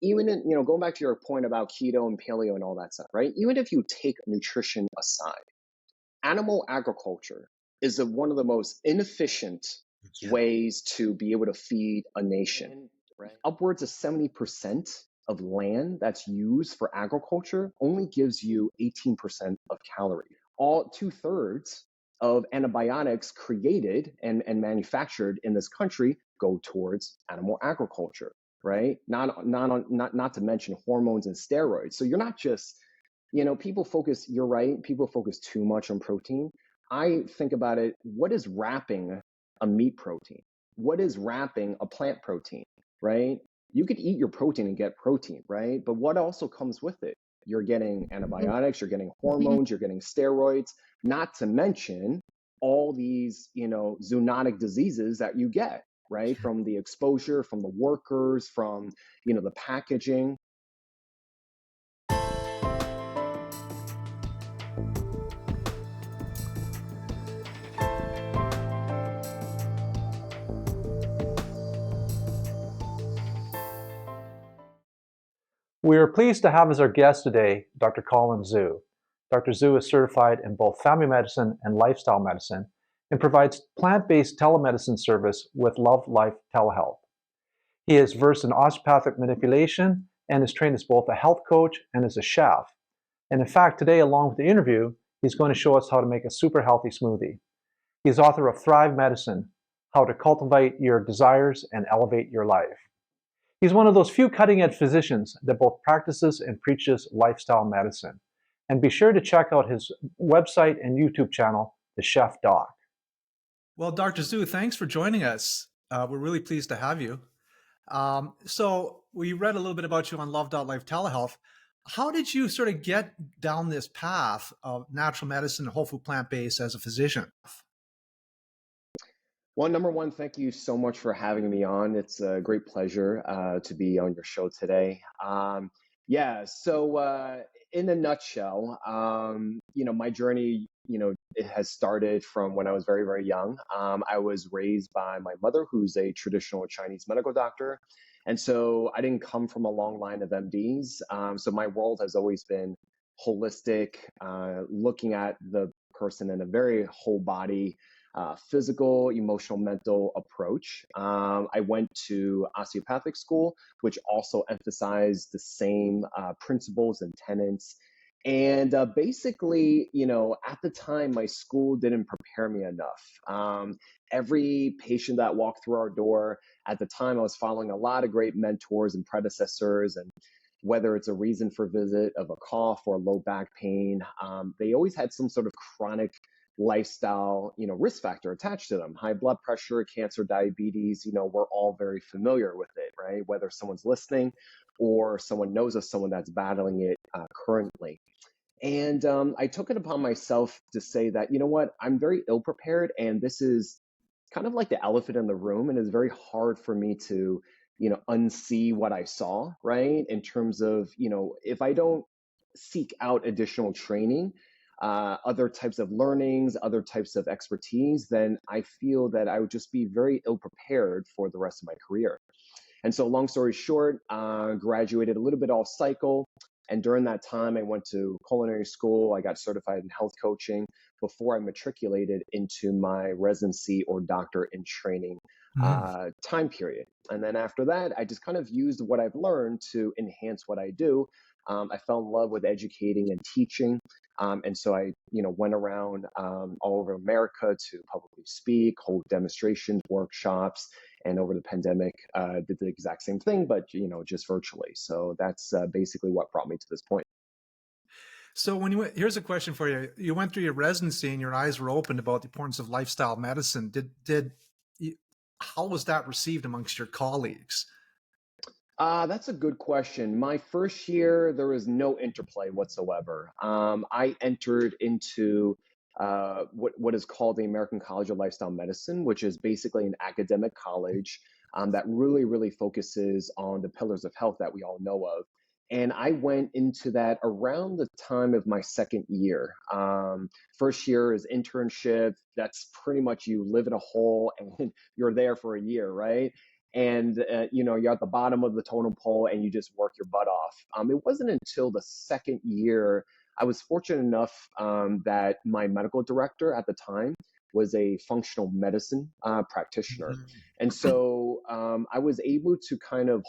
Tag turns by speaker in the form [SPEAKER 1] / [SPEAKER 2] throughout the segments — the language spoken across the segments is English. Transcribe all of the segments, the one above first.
[SPEAKER 1] even in, going back to your point about keto and paleo and all that stuff, right? Even if you take nutrition aside, animal agriculture is one of the most inefficient ways to be able to feed a nation. Right? Upwards of 70% of land that's used for agriculture only gives you 18% of calories. All two-thirds of antibiotics created and manufactured in this country go towards animal agriculture, right? Not to mention hormones and steroids. So you're not just, people focus, you're right, people focus too much on protein. I think about it, what is wrapping a meat protein? What is wrapping a plant protein, right? You could eat your protein and get protein, right? But what also comes with it? You're getting antibiotics, you're getting hormones, you're getting steroids, not to mention all these, zoonotic diseases that you get, right? From the exposure, from the workers, from, the packaging.
[SPEAKER 2] We are pleased to have as our guest today Dr. Colin Zhu. Dr. Zhu is certified in both family medicine and lifestyle medicine and provides plant-based telemedicine service with Love Life Telehealth. He is versed in osteopathic manipulation and is trained as both a health coach and as a chef. And in fact, today, along with the interview, he's going to show us how to make a super healthy smoothie. He's author of Thrive Medicine, How to Cultivate Your Desires and Elevate Your Life. He's one of those few cutting-edge physicians that both practices and preaches lifestyle medicine. And be sure to check out his website and YouTube channel, The Chef Doc.
[SPEAKER 3] Well, Dr. Zhu, thanks for joining us. We're really pleased to have you. So we read a little bit about you on Love.Life Telehealth. How did you sort of get down this path of natural medicine and whole food plant-based as a physician?
[SPEAKER 1] Well, number one, thank you so much for having me on. It's a great pleasure to be on your show today. So in a nutshell, my journey, it has started from when I was very, very young. I was raised by my mother, who's a traditional Chinese medical doctor. And so I didn't come from a long line of MDs. So my world has always been holistic, looking at the person in a very whole body, physical, emotional, mental approach. I went to osteopathic school, which also emphasized the same principles and tenets. And basically, at the time, my school didn't prepare me enough. Every patient that walked through our door, at the time, I was following a lot of great mentors and predecessors, and whether it's a reason for visit of a cough or low back pain, they always had some sort of chronic lifestyle, risk factor attached to them. High blood pressure, cancer, diabetes, we're all very familiar with it, right? Whether someone's listening or someone knows of someone that's battling it currently. And I took it upon myself to say that, you know what, I'm very ill prepared, and this is kind of like the elephant in the room, and it's very hard for me to, unsee what I saw, right? In terms of, if I don't seek out additional training, other types of learnings, other types of expertise, then I feel that I would just be very ill prepared for the rest of my career. And so, long story short, graduated a little bit off cycle. And during that time, I went to culinary school. I got certified in health coaching before I matriculated into my residency or doctor in training time period. And then after that, I just kind of used what I've learned to enhance what I do. I fell in love with educating and teaching. And so I, went around all over America to publicly speak, hold demonstrations, workshops, and over the pandemic, did the exact same thing, but just virtually. So that's basically what brought me to this point.
[SPEAKER 3] So when here's a question for you. You went through your residency and your eyes were opened about the importance of lifestyle medicine. How was that received amongst your colleagues?
[SPEAKER 1] That's a good question. My first year, there was no interplay whatsoever. I entered into what is called the American College of Lifestyle Medicine, which is basically an academic college that really, really focuses on the pillars of health that we all know of. And I went into that around the time of my second year. First year is internship. That's pretty much you live in a hole and you're there for a year, right? and you're at the bottom of the totem pole and you just work your butt off. It wasn't until the second year I was fortunate enough that my medical director at the time was a functional medicine practitioner, and so I was able to kind of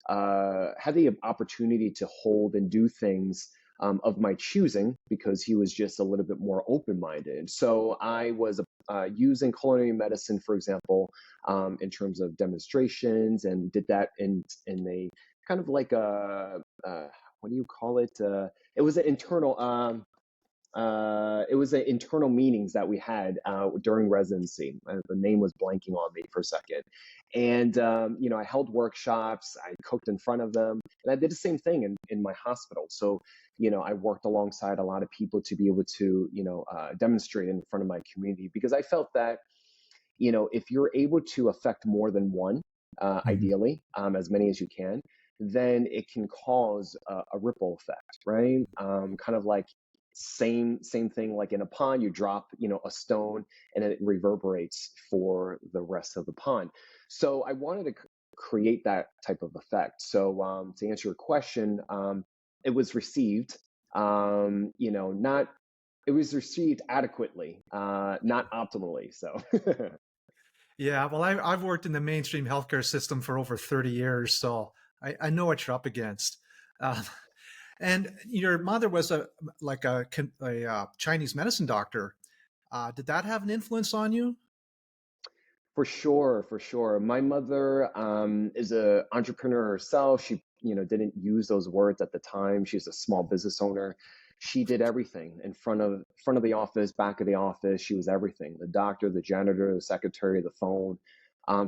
[SPEAKER 1] had the opportunity to hold and do things of my choosing because he was just a little bit more open-minded. So I was using culinary medicine, for example, in terms of demonstrations, and did that in a kind of like a what do you call it? It was an internal. It was an internal meetings that we had during residency. The name was blanking on me for a second. And, I held workshops, I cooked in front of them, and I did the same thing in my hospital. So, I worked alongside a lot of people to be able to, demonstrate in front of my community because I felt that, if you're able to affect more than one,
[SPEAKER 3] Mhm.
[SPEAKER 1] ideally, as many as you can, then it can cause a ripple effect, right? Kind of like same thing like in a pond, you drop, a stone and it reverberates for the rest of the pond. So I wanted to create that type of effect. So to answer your question, it was received, not it was received adequately, not optimally. So
[SPEAKER 3] Yeah, well, I've worked in the mainstream healthcare system for over 30 years, so I know what you're up against. Uh, and your mother was a Chinese medicine doctor. Did that have an influence on you?
[SPEAKER 1] For sure, for sure. My mother is a entrepreneur herself. She, didn't use those words at the time. She's a small business owner. She did everything in front of the office, back of the office. She was everything: the doctor, the janitor, the secretary, the phone.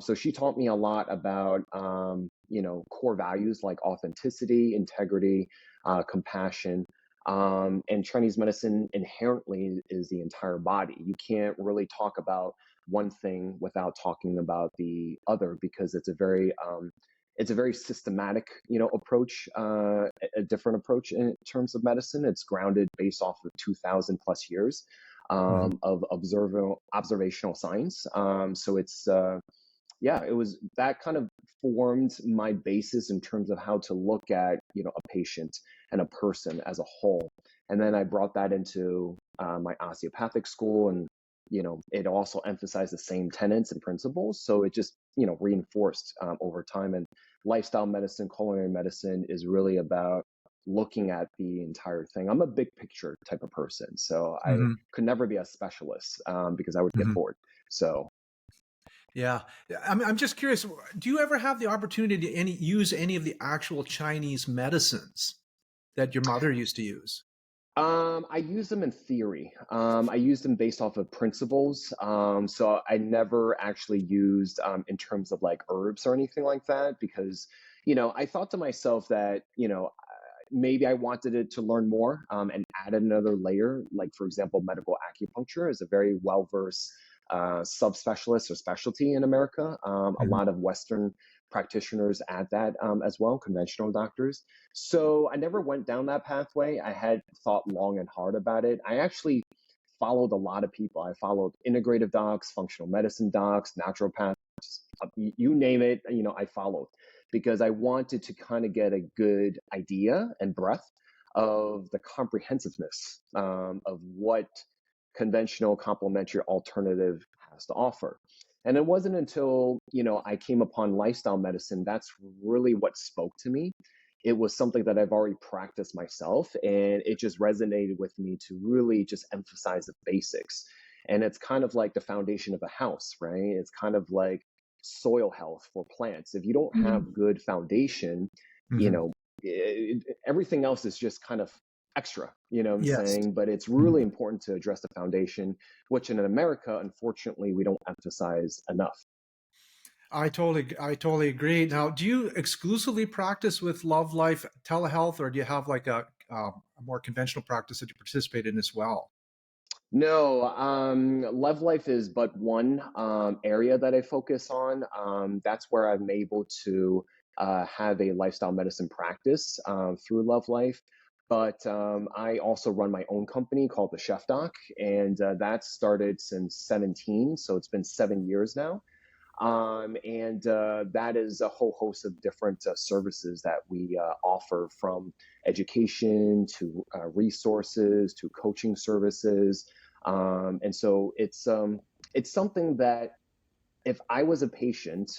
[SPEAKER 1] So she taught me a lot about, core values like authenticity, integrity, compassion. And Chinese medicine inherently is the entire body. You can't really talk about one thing without talking about the other because it's a very systematic approach, a different approach in terms of medicine. It's grounded based off of 2000 plus years
[SPEAKER 3] Mhm.
[SPEAKER 1] of observational science. So it's yeah, it was that kind of formed my basis in terms of how to look at a patient and a person as a whole. And then I brought that into my osteopathic school, and it also emphasized the same tenets and principles. So it just reinforced over time. And lifestyle medicine, culinary medicine is really about looking at the entire thing. I'm a big picture type of person, so I
[SPEAKER 3] Mhm.
[SPEAKER 1] could never be a specialist because I would get
[SPEAKER 3] Mhm.
[SPEAKER 1] bored. So
[SPEAKER 3] Yeah, I'm just curious. Do you ever have the opportunity to use any of the actual Chinese medicines that your mother used to use?
[SPEAKER 1] I use them in theory. I use them based off of principles. So I never actually used in terms of like herbs or anything like that because, I thought to myself that, maybe I wanted it to learn more and add another layer. Like, for example, medical acupuncture is a very well versed subspecialist or specialty in America. A
[SPEAKER 3] Mhm.
[SPEAKER 1] lot of Western practitioners add that as well, conventional doctors. So I never went down that pathway. I had thought long and hard about it. I actually followed a lot of people. I followed integrative docs, functional medicine docs, naturopaths, you name it, I followed because I wanted to kind of get a good idea and breadth of the comprehensiveness of what conventional complementary alternative has to offer. And it wasn't until, I came upon lifestyle medicine that's really what spoke to me. It was something that I've already practiced myself, and it just resonated with me to really just emphasize the basics. And it's kind of like the foundation of a house, right? It's kind of like soil health for plants. If you don't
[SPEAKER 3] Mhm.
[SPEAKER 1] have good foundation, you
[SPEAKER 3] Mhm.
[SPEAKER 1] know, everything else is just kind of extra, you know what I'm
[SPEAKER 3] Yes.
[SPEAKER 1] saying? But it's
[SPEAKER 3] Mhm.
[SPEAKER 1] really important to address the foundation, which in America, unfortunately, we don't emphasize enough.
[SPEAKER 3] I totally agree. Now, do you exclusively practice with Love Life telehealth, or do you have like a more conventional practice that you participate in as well?
[SPEAKER 1] No, Love Life is but one area that I focus on. That's where I'm able to have a lifestyle medicine practice through Love Life. But I also run my own company called the Chef Doc, and that started since 17, so it's been 7 years now. And that is a whole host of different services that we offer, from education to resources to coaching services. And so it's something that if I was a patient,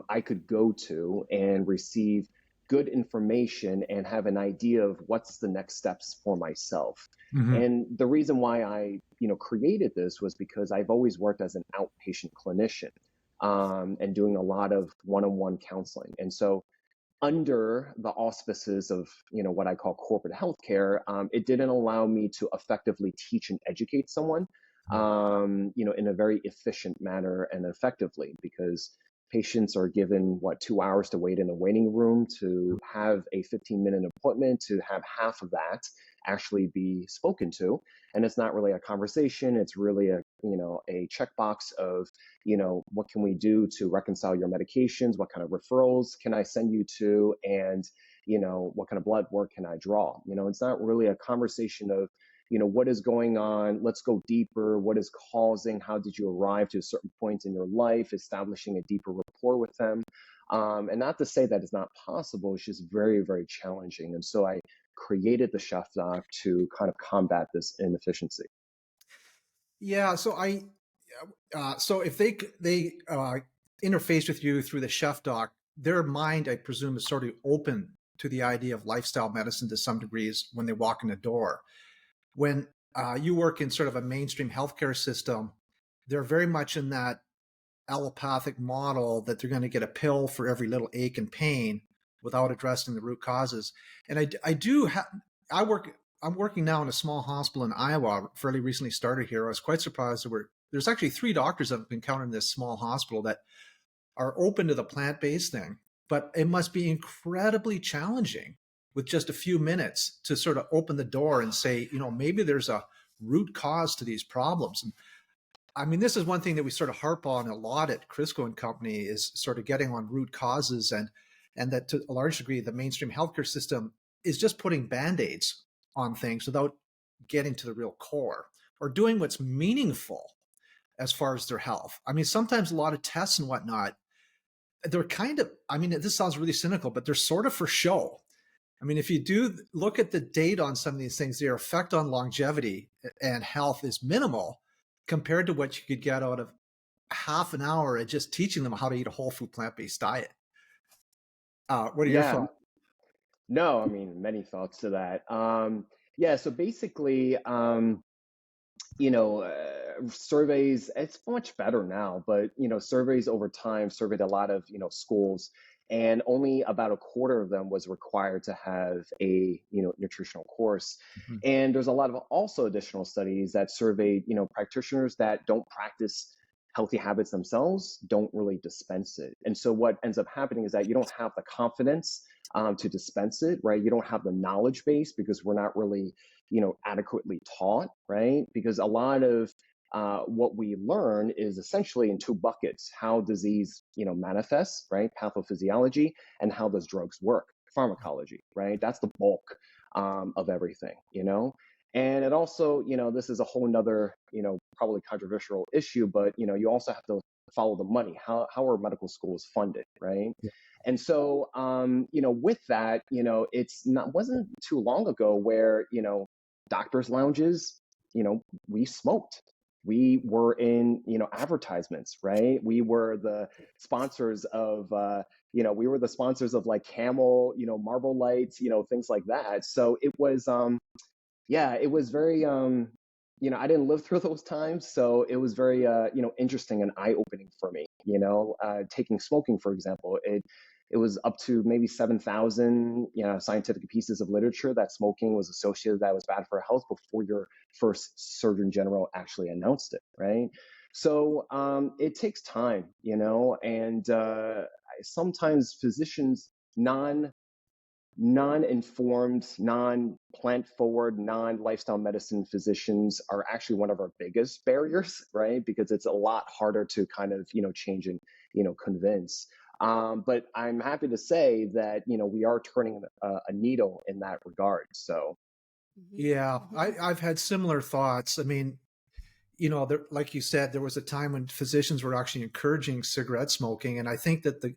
[SPEAKER 1] I could go to and receive good information and have an idea of what's the next steps for myself.
[SPEAKER 3] Hmm.
[SPEAKER 1] And the reason why I, created this was because I've always worked as an outpatient clinician, and doing a lot of one-on-one counseling. And so under the auspices of what I call corporate healthcare, it didn't allow me to effectively teach and educate someone, in a very efficient manner and effectively, because patients are given 2 hours to wait in a waiting room to have a 15-minute appointment, to have half of that actually be spoken to. And it's not really a conversation, it's really a checkbox of what can we do to reconcile your medications, what kind of referrals can I send you to, and what kind of blood work can I draw. It's not really a conversation of what is going on, let's go deeper, what is causing, how did you arrive to a certain point in your life, establishing a deeper rapport with them. And not to say that it's not possible, it's just very, very challenging. And so I created the Chef Doc to kind of combat this inefficiency.
[SPEAKER 3] Yeah. So if they interface with you through the Chef Doc, their mind, I presume, is sort of open to the idea of lifestyle medicine to some degrees when they walk in the door. When you work in sort of a mainstream healthcare system, they're very much in that allopathic model that they're going to get a pill for every little ache and pain without addressing the root causes. And I'm working now in a small hospital in Iowa, fairly recently started here. I was quite surprised there's actually 3 doctors I've encountered in this small hospital that are open to the plant-based thing, but it must be incredibly challenging with just a few minutes to sort of open the door and say, maybe there's a root cause to these problems. And I mean, this is one thing that we sort of harp on a lot at Crisco and Company, is sort of getting on root causes, and that to a large degree, the mainstream healthcare system is just putting band-aids on things without getting to the real core or doing what's meaningful as far as their health. I mean, sometimes a lot of tests and whatnot, they're kind of, I mean, this sounds really cynical, but they're sort of for show. I mean, if you do look at the data on some of these things, their effect on longevity and health is minimal compared to what you could get out of half an hour at just teaching them how to eat a whole food plant-based diet. What are your
[SPEAKER 1] Yeah,
[SPEAKER 3] thoughts?
[SPEAKER 1] no, I mean, many thoughts to that. Yeah, so basically, surveys, it's much better now, but surveys over time surveyed a lot of schools, and only about a quarter of them was required to have a nutritional course.
[SPEAKER 3] Mhm.
[SPEAKER 1] And there's a lot of also additional studies that surveyed practitioners that don't practice healthy habits themselves, don't really dispense it. And so what ends up happening is that you don't have the confidence to dispense it, right? You don't have the knowledge base because we're not really adequately taught, right? Because a lot of what we learn is essentially in 2 buckets: how disease manifests, right, pathophysiology, and how does drugs work, pharmacology, right? That's the bulk of everything. And it also, this is a whole nother probably controversial issue, but you also have to follow the money. How are medical schools funded, right? And so with that, it's not wasn't too long ago where doctors' lounges, we smoked. We were in, advertisements, right? We were the sponsors of, we were the sponsors of like Camel, Marble Lights, things like that. So it was, yeah, it was very, I didn't live through those times, so it was very, interesting and eye-opening for me. Taking smoking, for example, it was up to maybe 7,000, scientific pieces of literature that smoking was associated, that was bad for health, before your first Surgeon General actually announced it, right? So it takes time, and sometimes physicians, non-informed, non-plant forward, non-lifestyle medicine physicians are actually one of our biggest barriers, right? Because it's a lot harder to kind of, change and, convince. But I'm happy to say that, we are turning a needle in that regard. So,
[SPEAKER 3] Yeah, I've had similar thoughts. I mean, there, like you said, there was a time when physicians were actually encouraging cigarette smoking. And I think that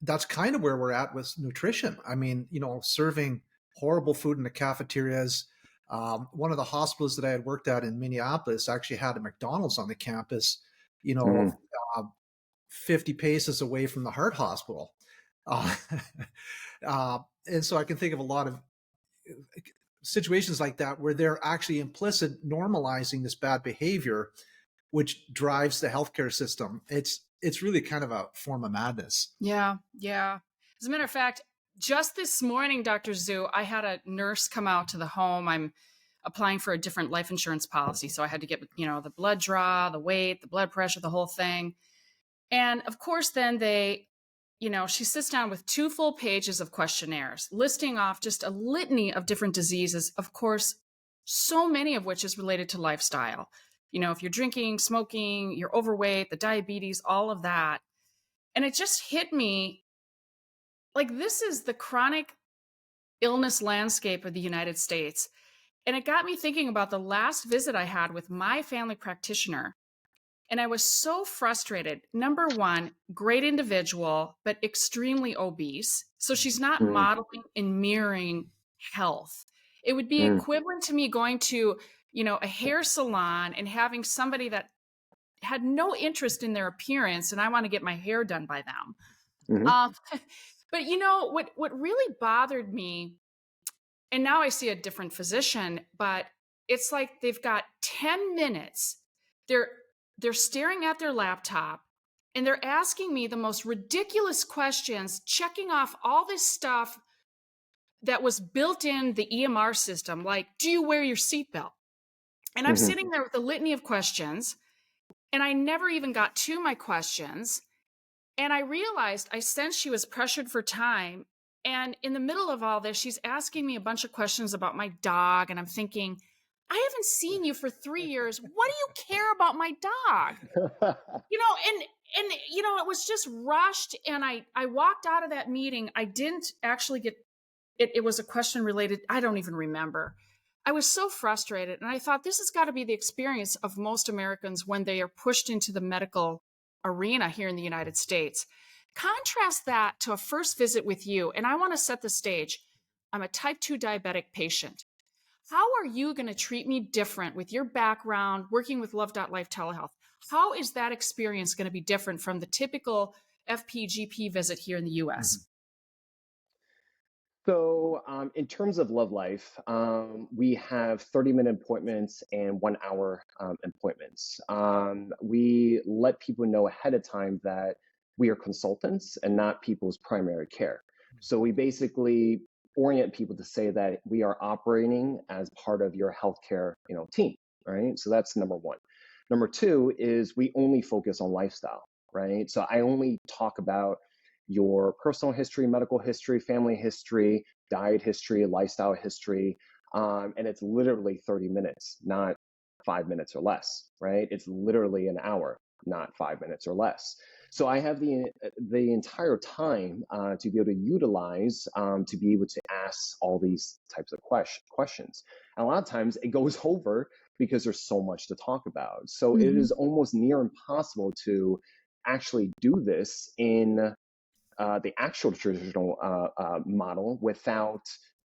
[SPEAKER 3] that's kind of where we're at with nutrition. I mean, serving horrible food in the cafeterias. One of the hospitals that I had worked at in Minneapolis actually had a McDonald's on the campus, you know,
[SPEAKER 1] Mm,
[SPEAKER 3] uh, 50 paces away from the heart hospital. Uh, and so I can think of a lot of situations like that where they're actually implicit normalizing this bad behavior, which drives the healthcare system. It's really kind of a form of madness.
[SPEAKER 4] Yeah, yeah. As a matter of fact, just this morning, Dr. Zhu, I had a nurse come out to the home. I'm applying for a different life insurance policy. So I had to get, the blood draw, the weight, the blood pressure, the whole thing. And of course, then she sits down with 2 full pages of questionnaires listing off just a litany of different diseases, of course, so many of which is related to lifestyle. If you're drinking, smoking, you're overweight, the diabetes, all of that. And it just hit me like this is the chronic illness landscape of the United States. And it got me thinking about the last visit I had with my family practitioner. And I was so frustrated. Number one, great individual, but extremely obese. So she's not
[SPEAKER 1] mm,
[SPEAKER 4] modeling and mirroring health. It would be
[SPEAKER 1] mm,
[SPEAKER 4] equivalent to me going to, a hair salon and having somebody that had no interest in their appearance and I want to get my hair done by them.
[SPEAKER 1] mhm,
[SPEAKER 4] Um, but what really bothered me, and now I see a different physician, but it's like they've got 10 minutes. They're they're staring at their laptop and they're asking me the most ridiculous questions, checking off all this stuff that was built in the EMR system, like, do you wear your seatbelt? And I'm
[SPEAKER 1] mhm,
[SPEAKER 4] sitting there with a litany of questions, and I never even got to my questions. And I realized, I sensed she was pressured for time. And in the middle of all this, she's asking me a bunch of questions about my dog. And I'm thinking, I haven't seen you for 3 years. What do you care about my dog? It was just rushed. And I walked out of that meeting. I didn't actually get it. It was a question related. I don't even remember. I was so frustrated. And I thought this has got to be the experience of most Americans when they are pushed into the medical arena here in the United States. Contrast that to a first visit with you. And I want to set the stage. I'm a type 2 diabetic patient. How are you going to treat me different with your background working with Love.Life telehealth? How is that experience going to be different from the typical FPGP visit here in the
[SPEAKER 1] mhm.
[SPEAKER 4] US?
[SPEAKER 1] So, in terms of Love Life, we have 30-minute appointments and 1 hour appointments. We let people know ahead of time that we are consultants and not people's primary care. So, we basically orient people to say that we are operating as part of your healthcare, team, right? So that's number one. Number two is we only focus on lifestyle, right? So I only talk about your personal history, medical history, family history, diet history, lifestyle history. And it's literally 30 minutes, not 5 minutes or less, right? It's literally an hour, not 5 minutes or less. So I have the entire time to be able to utilize to be able to ask all these types of questions. And a lot of times it goes over because there's so much to talk about. So it
[SPEAKER 4] Mhm.
[SPEAKER 1] is almost near impossible to actually do this in the actual traditional model without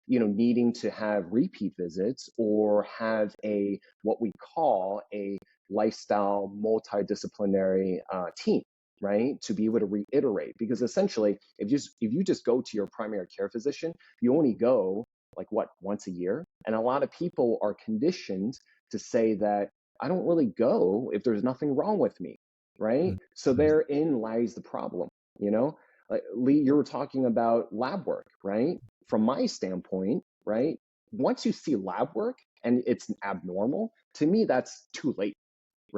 [SPEAKER 1] needing to have repeat visits or have a what we call a lifestyle multidisciplinary team, right, to be able to reiterate. Because essentially if you just go to your primary care physician, you only go like what, once a year. And a lot of people are conditioned to say that I don't really go if there's nothing wrong with me, right? So
[SPEAKER 2] Mhm.
[SPEAKER 1] therein lies the problem, you know. Like Lee, you were talking about lab work, right? From my standpoint, right? Once you see lab work and it's abnormal, to me, that's too late,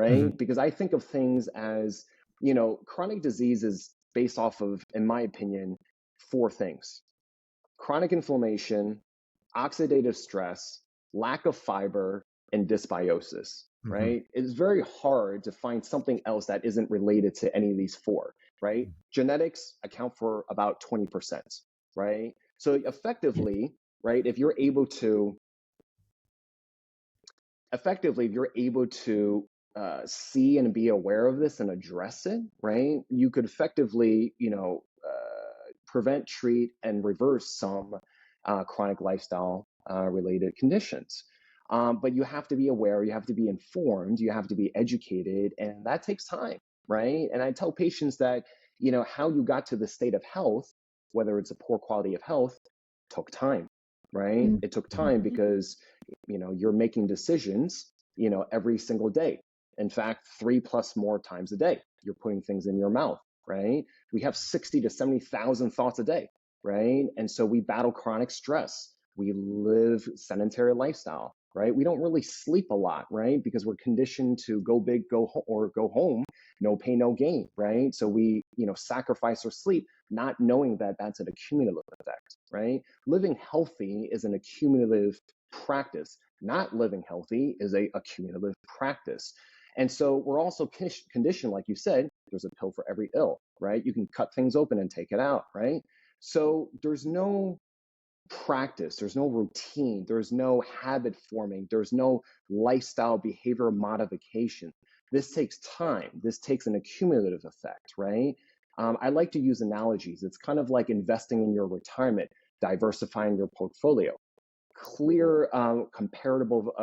[SPEAKER 2] Mhm.
[SPEAKER 1] right? Because I think of things as, chronic disease is based off of, in my opinion, 4 things: chronic inflammation, oxidative stress, lack of fiber, and dysbiosis,
[SPEAKER 2] Mhm.
[SPEAKER 1] right? It's very hard to find something else that isn't related to any of these 4, right? Genetics account for about 20%, right? So effectively, right, if you're able to see and be aware of this and address it, right, you could effectively, prevent, treat, and reverse some chronic lifestyle related conditions. But you have to be aware, you have to be informed, you have to be educated, and that takes time, right? And I tell patients that, how you got to the state of health, whether it's a poor quality of health, took time, right?
[SPEAKER 4] Mm.
[SPEAKER 1] It took time
[SPEAKER 4] Mhm.
[SPEAKER 1] because, you're making decisions, every single day. In fact, 3+ more times a day, you're putting things in your mouth, right? We have 60 to 70,000 thoughts a day, right? And so we battle chronic stress. We live sedentary lifestyle, right? We don't really sleep a lot, right? Because we're conditioned to go big, or go home, no pain, no gain, right? So we, sacrifice our sleep, not knowing that that's an accumulative effect, right? Living healthy is an accumulative practice. Not living healthy is a accumulative practice. And so we're also conditioned, like you said, there's a pill for every ill, right? You can cut things open and take it out, right? So there's no practice, there's no routine, there's no habit forming, there's no lifestyle behavior modification. This takes time. This takes an accumulative effect, right? I like to use analogies. It's kind of like investing in your retirement, diversifying your portfolio. Clear, comparable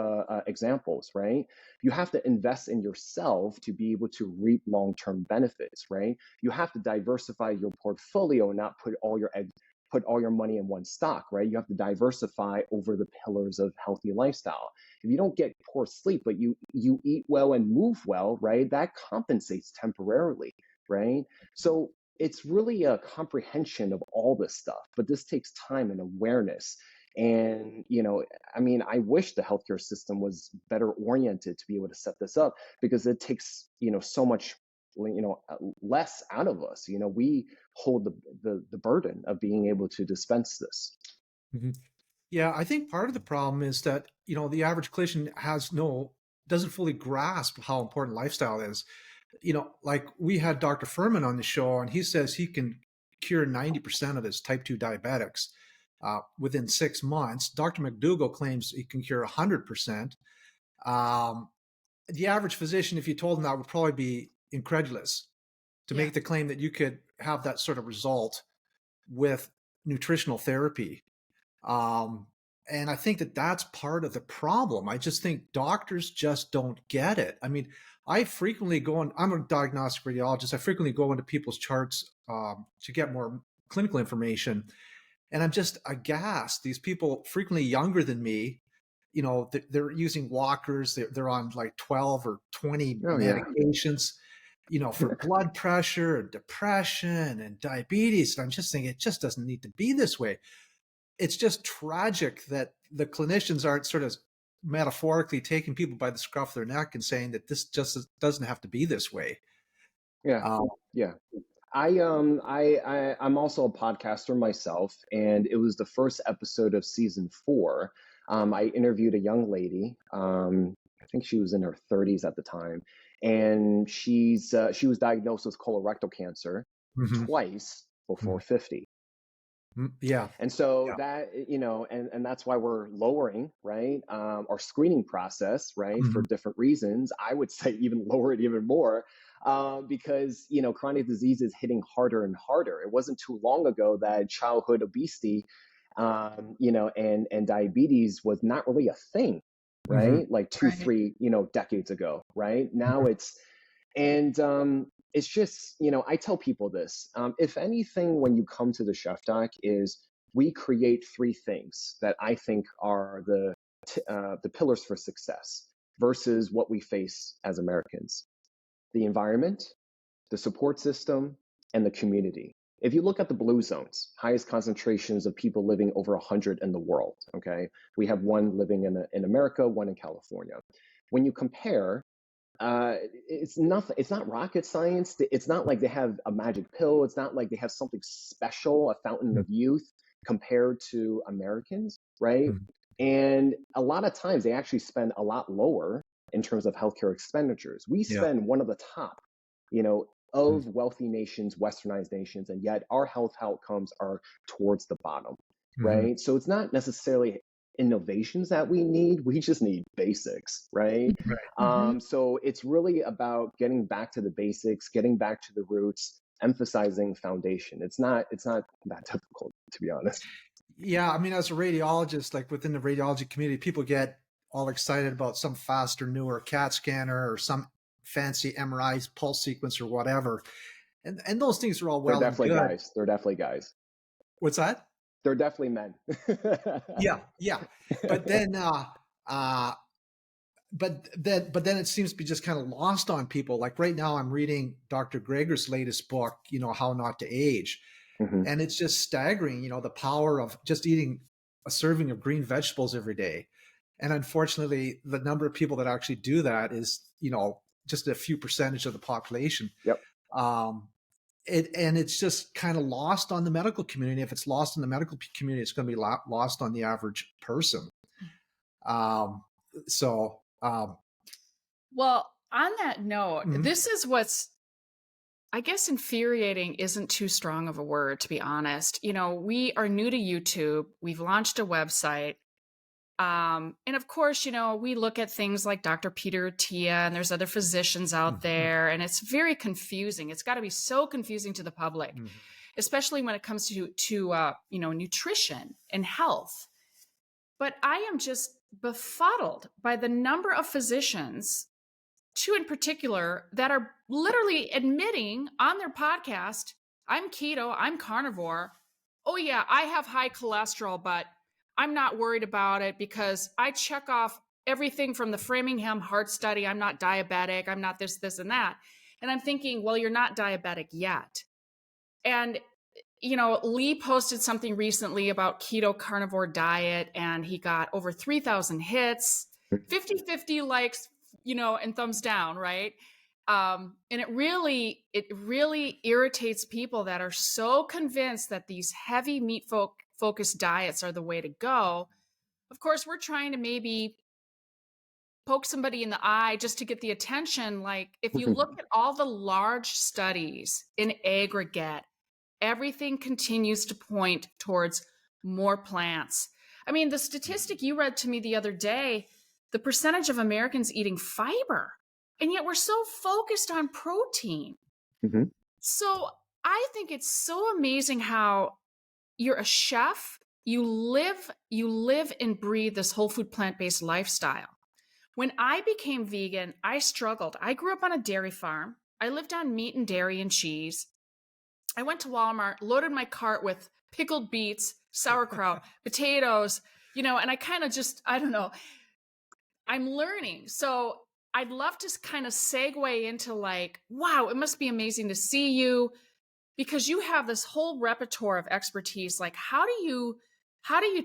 [SPEAKER 1] examples, right? You have to invest in yourself to be able to reap long-term benefits, right? You have to diversify your portfolio and not put all your money in one stock, right? You have to diversify over the pillars of healthy lifestyle. If you don't get poor sleep, but you eat well and move well, right? That compensates temporarily, right? So it's really a comprehension of all this stuff, but this takes time and awareness. And, I wish the healthcare system was better oriented to be able to set this up, because it takes, so much, less out of us. We hold the burden of being able to dispense this.
[SPEAKER 3] Mhm. Yeah, I think part of the problem is that, the average clinician doesn't fully grasp how important lifestyle is. Like we had Dr. Furman on the show, and he says he can cure 90% of his type 2 diabetics within 6 months. Dr. McDougall claims he can cure 100%. Um, the average physician, if you told him that, would probably be incredulous to
[SPEAKER 4] Yeah.
[SPEAKER 3] make the claim that you could have that sort of result with nutritional therapy. Um, and I think that that's part of the problem. I just think doctors just don't get it. I mean, I frequently I'm a diagnostic radiologist. I frequently go into people's charts to get more clinical information. And I'm just aghast. These people, frequently younger than me, they're using walkers. They're on like 12 or 20
[SPEAKER 1] Oh yeah.
[SPEAKER 3] medications, for blood pressure and depression and diabetes. And I'm just saying it just doesn't need to be this way. It's just tragic that the clinicians aren't sort of metaphorically taking people by the scruff of their neck and saying that this just doesn't have to be this way.
[SPEAKER 1] Yeah.
[SPEAKER 3] Um,
[SPEAKER 1] Yeah. I'm also a podcaster myself, and it was the first episode of season 4. I interviewed a young lady. I think she was in her 30s at the time, and she was diagnosed with colorectal cancer
[SPEAKER 3] mhm,
[SPEAKER 1] twice before
[SPEAKER 3] mhm,
[SPEAKER 1] 50.
[SPEAKER 3] yeah,
[SPEAKER 1] And so
[SPEAKER 3] yeah.
[SPEAKER 1] that, and that's why we're lowering, right, our screening process, right, for
[SPEAKER 3] Mhm,
[SPEAKER 1] different reasons. I would say even lower it even more, because, chronic disease is hitting harder and harder. It wasn't too long ago that childhood obesity, and diabetes was not really a thing,
[SPEAKER 3] mhm,
[SPEAKER 1] right? Like two,
[SPEAKER 4] Right.
[SPEAKER 1] 3, decades ago, right? Now
[SPEAKER 3] mhm,
[SPEAKER 1] it's just, I tell people this. If anything, when you come to the Chef Doc, is we create 3 things that I think are the pillars for success versus what we face as Americans: the environment, the support system, and the community. If you look at the blue zones, highest concentrations of people living over 100 in the world, okay? We have one living in America, one in California. When you compare, it's nothing. It's not rocket science. It's not like they have a magic pill. It's not like they have something special, a fountain
[SPEAKER 3] mhm,
[SPEAKER 1] of youth compared to Americans, right?
[SPEAKER 3] mhm,
[SPEAKER 1] And a lot of times they actually spend a lot lower in terms of healthcare expenditures. We
[SPEAKER 3] yeah,
[SPEAKER 1] spend one of the top,
[SPEAKER 3] mhm,
[SPEAKER 1] of wealthy nations, westernized nations, and yet our health outcomes are towards the bottom,
[SPEAKER 3] mhm,
[SPEAKER 1] right? So it's not necessarily innovations that we need. We just need basics, right?
[SPEAKER 3] Right.
[SPEAKER 1] So it's really about getting back to the basics, getting back to the roots, emphasizing foundation. It's not that difficult, to be honest.
[SPEAKER 3] Yeah, I mean, as a radiologist, like within the radiology community, people get all excited about some faster, newer CAT scanner or some fancy MRI pulse sequence or whatever. And those things are all
[SPEAKER 1] They're
[SPEAKER 3] well and
[SPEAKER 1] definitely
[SPEAKER 3] good.
[SPEAKER 1] guys. They're definitely guys.
[SPEAKER 3] What's that?
[SPEAKER 1] They're definitely men.
[SPEAKER 3] Yeah, yeah. But then uh but then it seems to be just kind of lost on people. Like right now I'm reading Dr. Greger's latest book, How Not to Age.
[SPEAKER 1] Mhm.
[SPEAKER 3] And it's just staggering, the power of just eating a serving of green vegetables every day. And unfortunately, the number of people that actually do that is, just a few percentage of the population.
[SPEAKER 1] Yep.
[SPEAKER 3] Um, and it's just kind of lost on the medical community. If it's lost in the medical community, it's going to be lost on the average person. Um, so,
[SPEAKER 4] Well, on that note,
[SPEAKER 3] Mhm.
[SPEAKER 4] this is what's, I guess, infuriating isn't too strong of a word, to be honest. We are new to YouTube. We've launched a website. And of course, we look at things like Dr. Peter Attia, and there's other physicians out
[SPEAKER 3] Mhm.
[SPEAKER 4] there, and it's very confusing. It's got to be so confusing to the public,
[SPEAKER 3] Mhm.
[SPEAKER 4] especially when it comes to nutrition and health. But I am just befuddled by the number of physicians, two in particular, that are literally admitting on their podcast, I'm keto, I'm carnivore. Oh, yeah, I have high cholesterol, but I'm not worried about it because I check off everything from the Framingham Heart Study. I'm not diabetic. I'm not this, and that. And I'm thinking, well, you're not diabetic yet. And Lee posted something recently about keto carnivore diet, and he got over 3,000 hits, 50-50 likes, and thumbs down, right? And it really irritates people that are so convinced that these heavy meat focused diets are the way to go. Of course, we're trying to maybe poke somebody in the eye just to get the attention. Like, if you look at all the large studies in aggregate, everything continues to point towards more plants. I mean, the statistic you read to me the other day, the percentage of Americans eating fiber, and yet we're so focused on protein.
[SPEAKER 1] Mhm.
[SPEAKER 4] So I think it's so amazing how you're a chef, you live and breathe this whole food plant-based lifestyle. When I became vegan, I struggled. I grew up on a dairy farm. I lived on meat and dairy and cheese. I went to Walmart, loaded my cart with pickled beets, sauerkraut, potatoes, and I kind of just, I don't know, I'm learning. So I'd love to kind of segue into like, wow, it must be amazing to see you because you have this whole repertoire of expertise. Like, how do you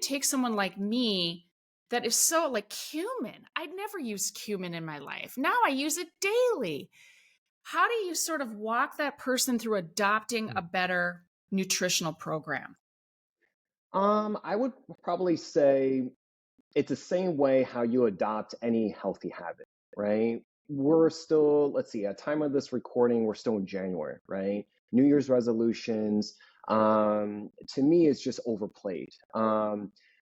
[SPEAKER 4] take someone like me that is so like cumin? I'd never used cumin in my life. Now I use it daily. How do you sort of walk that person through adopting a better nutritional program?
[SPEAKER 1] I would probably say it's the same way how you adopt any healthy habit, right? We're still, let's see, at time of this recording, we're still in January, right? New Year's resolutions, to me, it's just overplayed.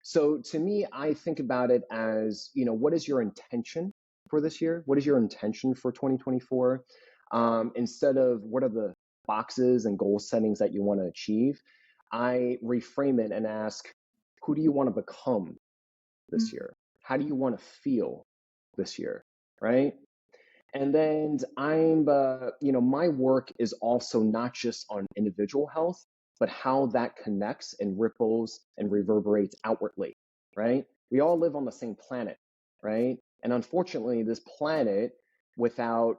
[SPEAKER 1] So to me, I think about it as, what is your intention for this year? What is your intention for 2024? Instead of what are the boxes and goal settings that you want to achieve, I reframe it and ask, who do you want to become this year? How do you want to feel this year? Right. And then my work is also not just on individual health, but how that connects and ripples and reverberates outwardly. Right. We all live on the same planet. Right. And unfortunately, this planet, without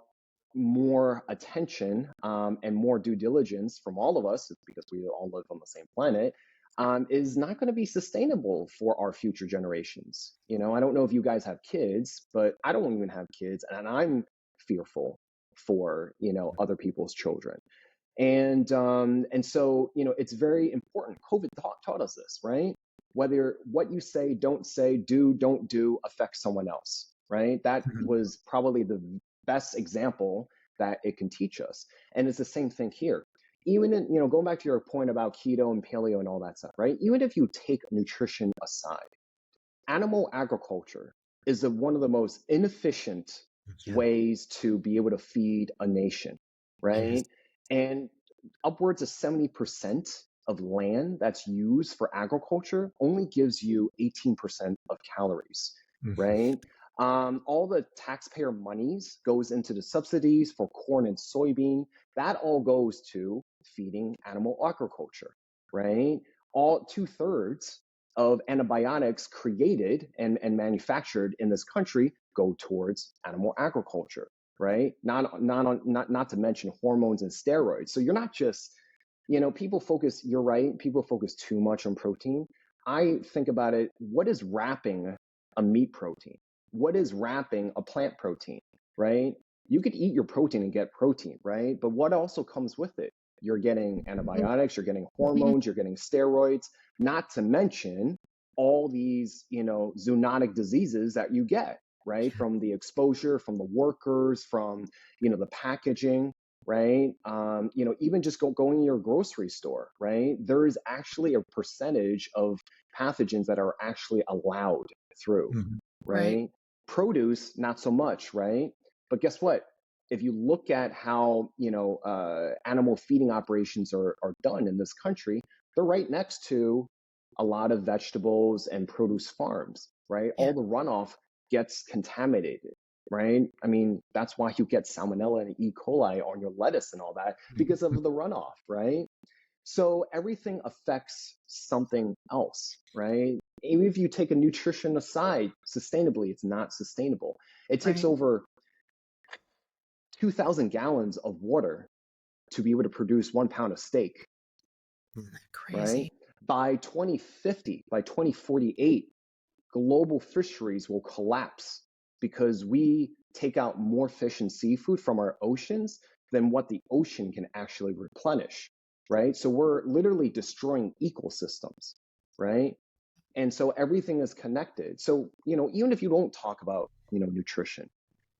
[SPEAKER 1] more attention and more due diligence from all of us, because we all live on the same planet, is not going to be sustainable for our future generations. I don't know if you guys have kids, but I don't even have kids, and I'm fearful for other people's children. And so it's very important. COVID taught us this, right? Whether what you say, don't say, don't do affects someone else, right? That
[SPEAKER 3] Mhm.
[SPEAKER 1] was probably the best example that it can teach us. And it's the same thing here. Even in, going back to your point about keto and paleo and all that stuff, right? Even if you take nutrition aside, animal agriculture is one of the most inefficient
[SPEAKER 3] Yeah.
[SPEAKER 1] ways to be able to feed a nation,
[SPEAKER 3] Yes.
[SPEAKER 1] right? And upwards of 70% of land that's used for agriculture only gives you 18% of calories,
[SPEAKER 3] Mhm.
[SPEAKER 1] right? All the taxpayer monies goes into the subsidies for corn and soybean. That all goes to feeding animal agriculture, right? All 2/3 of antibiotics created and manufactured in this country go towards animal agriculture, right? Not to mention hormones and steroids. So you're not just, people focus, you're right, people focus too much on protein. I think about it, what is wrapping a meat protein? What is wrapping a plant protein, right? You could eat your protein and get protein, right? But what also comes with it? You're getting antibiotics, you're getting hormones, you're getting steroids, not to mention all these, zoonotic diseases that you get, right? From the exposure, from the workers, from, the packaging, right? Even just going to your grocery store, right? There is actually a percentage of pathogens that are actually allowed through,
[SPEAKER 3] Mhm.
[SPEAKER 4] Right.
[SPEAKER 1] right? Produce, not so much, right? But guess what? If you look at how animal feeding operations are done in this country, they're right next to a lot of vegetables and produce farms, right?
[SPEAKER 4] Yeah.
[SPEAKER 1] All the runoff gets contaminated, right? I mean, that's why you get salmonella and E. coli on your lettuce and all that, because of the runoff, right? So everything affects something else, right? Even if you take a nutrition aside, sustainably, it's not sustainable. It takes
[SPEAKER 4] Right.
[SPEAKER 1] over 2,000 gallons of water to be able to produce 1 pound of steak, right?
[SPEAKER 4] Crazy.
[SPEAKER 1] By 2050, by 2048, global fisheries will collapse because we take out more fish and seafood from our oceans than what the ocean can actually replenish, right? So we're literally destroying ecosystems, right? And so everything is connected. So, even if you don't talk about, nutrition,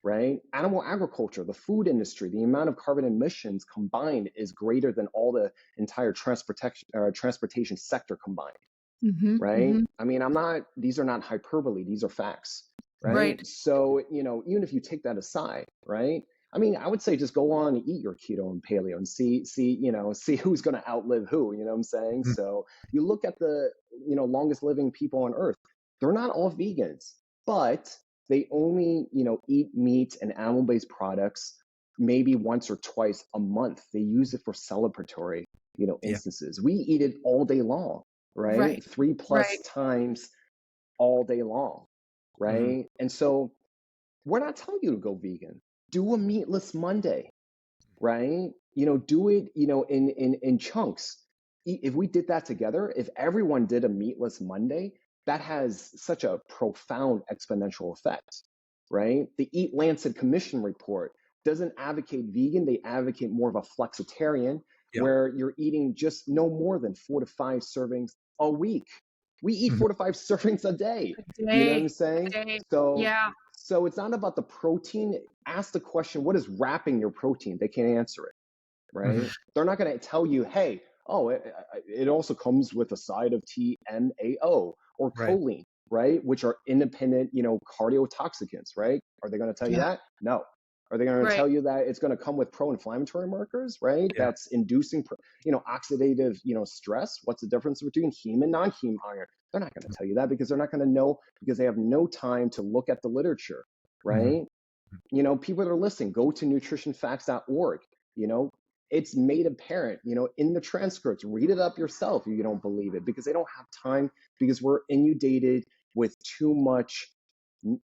[SPEAKER 1] right? Animal agriculture, the food industry, the amount of carbon emissions combined is greater than all the entire transportation sector combined,
[SPEAKER 4] Mm-hmm.
[SPEAKER 1] right?
[SPEAKER 4] Mm-hmm.
[SPEAKER 1] I mean, these are not hyperbole, these are facts, right?
[SPEAKER 4] Right.
[SPEAKER 1] So, even if you take that aside, right? I mean, I would say just go on and eat your keto and paleo and see who's going to outlive who, you know what I'm saying?
[SPEAKER 3] Mhm.
[SPEAKER 1] So you look at the, longest living people on earth, they're not all vegans, but they only, eat meat and animal-based products maybe once or twice a month. They use it for celebratory,
[SPEAKER 3] Yeah.
[SPEAKER 1] instances. We eat it all day long, right?
[SPEAKER 4] Right.
[SPEAKER 1] 3+
[SPEAKER 4] Right.
[SPEAKER 1] times all day long,
[SPEAKER 3] Mhm.
[SPEAKER 1] right? And so we're not telling you to go vegan. Do a meatless Monday, right? Do it, in chunks. If we did that together, if everyone did a meatless Monday, that has such a profound exponential effect, right? The Eat Lancet Commission report doesn't advocate vegan, they advocate more of a flexitarian,
[SPEAKER 3] Yeah.
[SPEAKER 1] where you're eating just no more than 4 to 5 servings a week. We eat
[SPEAKER 3] Mhm.
[SPEAKER 1] 4 to 5 servings a day.
[SPEAKER 4] A
[SPEAKER 1] You know what I'm
[SPEAKER 4] day. A
[SPEAKER 1] saying?
[SPEAKER 4] day.
[SPEAKER 1] So
[SPEAKER 4] Yeah.
[SPEAKER 1] so it's not about the protein. Ask the question, what is wrapping your protein? They can't answer it,
[SPEAKER 3] Mhm.
[SPEAKER 1] right? They're not going to tell you, hey, oh, it also comes with a side of TMAO or
[SPEAKER 3] Right.
[SPEAKER 1] choline, right? Which are independent, cardiotoxicants, right? Are they going to tell you
[SPEAKER 4] Yeah.
[SPEAKER 1] that? No. Are they going to
[SPEAKER 4] Right.
[SPEAKER 1] tell you that it's going to come with pro-inflammatory markers, right?
[SPEAKER 3] Yeah.
[SPEAKER 1] That's inducing, oxidative, stress. What's the difference between heme and non-heme iron? They're not going to tell you that because they're not going to know, because they have no time to look at the literature,
[SPEAKER 3] Mhm.
[SPEAKER 1] right? People that are listening, go to nutritionfacts.org. It's made apparent, in the transcripts. Read it up yourself if you don't believe it, because they don't have time, because we're inundated with too much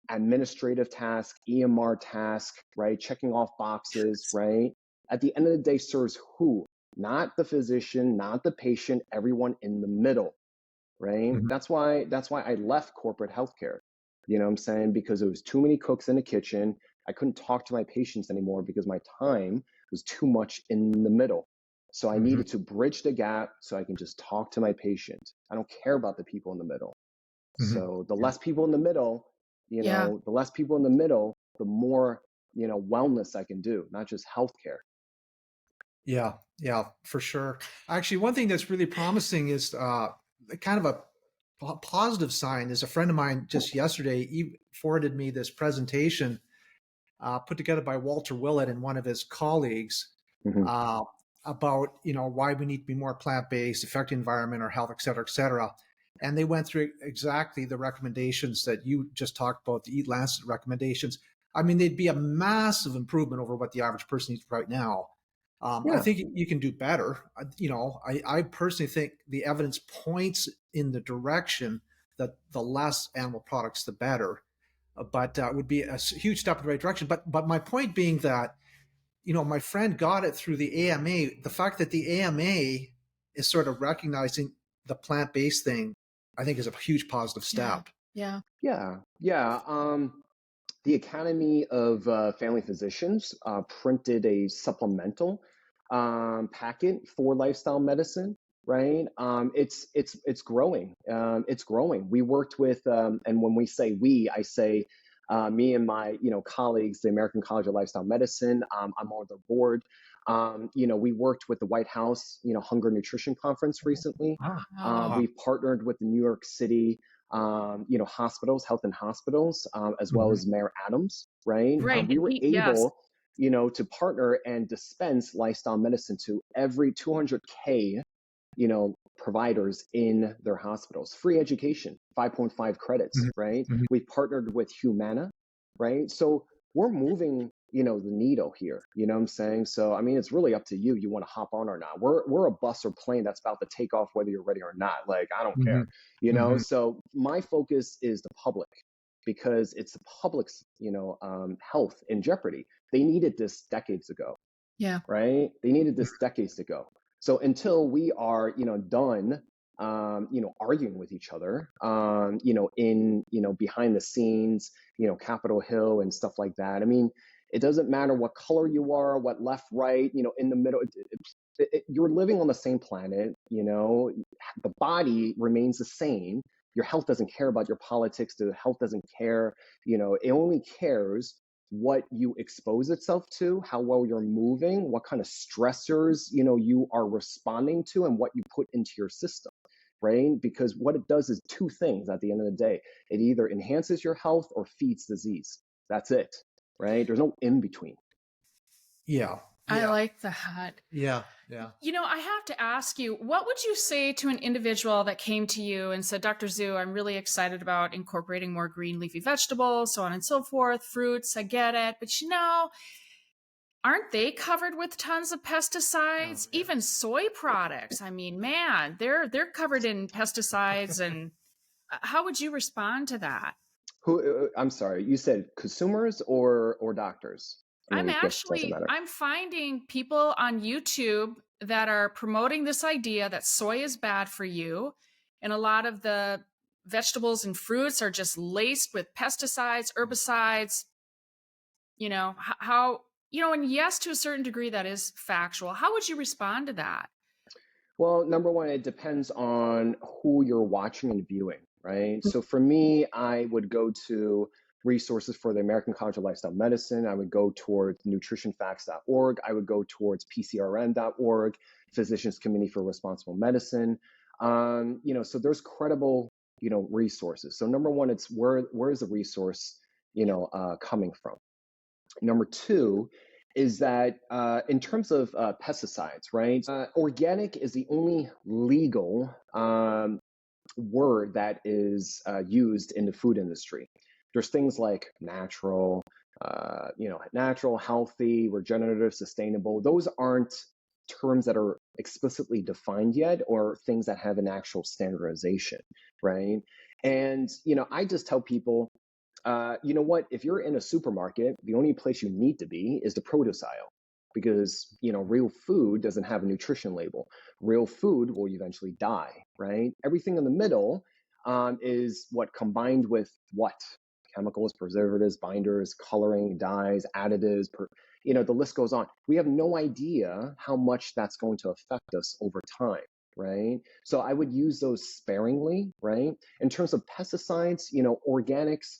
[SPEAKER 1] administrative task, EMR task, right? Checking off boxes, right? At the end of the day, serves who? Not the physician, not the patient, everyone in the middle, right?
[SPEAKER 3] Mhm.
[SPEAKER 1] That's why I left corporate healthcare. You know what I'm saying? Because there was too many cooks in the kitchen. I couldn't talk to my patients anymore because my time was too much in the middle. So I
[SPEAKER 3] Mhm.
[SPEAKER 1] needed to bridge the gap so I can just talk to my patient. I don't care about the people in the middle.
[SPEAKER 3] Mhm.
[SPEAKER 1] So the
[SPEAKER 3] Yeah.
[SPEAKER 1] less people in the middle,
[SPEAKER 4] Yeah.
[SPEAKER 1] the more, wellness I can do, not just healthcare.
[SPEAKER 3] Yeah, yeah, for sure. Actually, one thing that's really promising is kind of a positive sign is a friend of mine just yesterday, he forwarded me this presentation put together by Walter Willett and one of his colleagues
[SPEAKER 1] Mhm.
[SPEAKER 3] about, why we need to be more plant-based, affect the environment, our health, et cetera, et cetera. And they went through exactly the recommendations that you just talked about, the Eat Lancet recommendations. I mean, they'd be a massive improvement over what the average person eats right now. I
[SPEAKER 1] Yeah.
[SPEAKER 3] think you can do better. I personally think the evidence points in the direction that the less animal products, the better. But it would be a huge step in the right direction. But my point being that, my friend got it through the AMA. The fact that the AMA is sort of recognizing the plant-based thing, I think, is a huge positive step.
[SPEAKER 4] Yeah.
[SPEAKER 1] Yeah. Yeah. The Academy of Family Physicians printed a supplemental packet for lifestyle medicine. Right. It's growing. It's growing. We worked with, and when we say we, I say me and my colleagues, the American College of Lifestyle Medicine. I'm on their board. We worked with the White House, Hunger Nutrition Conference recently.
[SPEAKER 4] Wow.
[SPEAKER 1] We've partnered with the New York City hospitals, health and hospitals, as well as Mayor Adams, right?
[SPEAKER 4] Right.
[SPEAKER 1] We
[SPEAKER 4] And
[SPEAKER 1] were
[SPEAKER 4] yes.
[SPEAKER 1] able, to partner and dispense lifestyle medicine to every 200K, providers in their hospitals. Free education, 5.5 credits, right?
[SPEAKER 3] Mhm.
[SPEAKER 1] We partnered with Humana, right? So we're moving, the needle here. You know what I'm saying? So I mean, it's really up to you. You want to hop on or not? We're a bus or plane that's about to take off, whether you're ready or not. Like I don't care. So my focus is the public because it's the public's health in jeopardy. They needed this decades ago,
[SPEAKER 4] Yeah.
[SPEAKER 1] right? They needed this decades ago. So until we are done arguing with each other in behind the scenes, Capitol Hill and stuff like that. I mean, it doesn't matter what color you are, what left, right, in the middle. You're living on the same planet. The body remains the same. Your health doesn't care about your politics. The health doesn't care. It only cares what you expose itself to, how well you're moving, what kind of stressors you are responding to, and what you put into your system, right? Because what it does is two things at the end of the day. It either enhances your health or feeds disease. That's it, right? There's no in between.
[SPEAKER 3] Yeah.
[SPEAKER 4] I like that.
[SPEAKER 3] Yeah.
[SPEAKER 4] I have to ask you, what would you say to an individual that came to you and said, Dr. Zhu, I'm really excited about incorporating more green leafy vegetables, so on and so forth, fruits, I get it. But aren't they covered with tons of pesticides? Even soy products. I mean, man, they're covered in pesticides. And how would you respond to that?
[SPEAKER 1] I'm sorry, you said consumers or doctors? I mean, doesn't matter.
[SPEAKER 4] I'm finding people on YouTube that are promoting this idea that soy is bad for you. And a lot of the vegetables and fruits are just laced with pesticides, herbicides, and yes, to a certain degree, that is factual. How would you respond to that?
[SPEAKER 1] Well, number one, it depends on who you're watching and viewing, right? So for me, I would go to resources for the American College of Lifestyle Medicine. I would go towards nutritionfacts.org. I would go towards pcrm.org, Physicians Committee for Responsible Medicine. So there's credible, resources. So number one, it's where is the resource, coming from? Number two is that in terms of pesticides, right? Organic is the only legal word that is used in the food industry. There's things like natural, natural, healthy, regenerative, sustainable. Those aren't terms that are explicitly defined yet or things that have an actual standardization, right? And, I just tell people, you know what? If you're in a supermarket, the only place you need to be is the produce aisle because, real food doesn't have a nutrition label. Real food will eventually die, right? Everything in the middle is what combined with what? Chemicals, preservatives, binders, coloring, dyes, additives, the list goes on. We have no idea how much that's going to affect us over time. Right. So I would use those sparingly, right? In terms of pesticides, organics,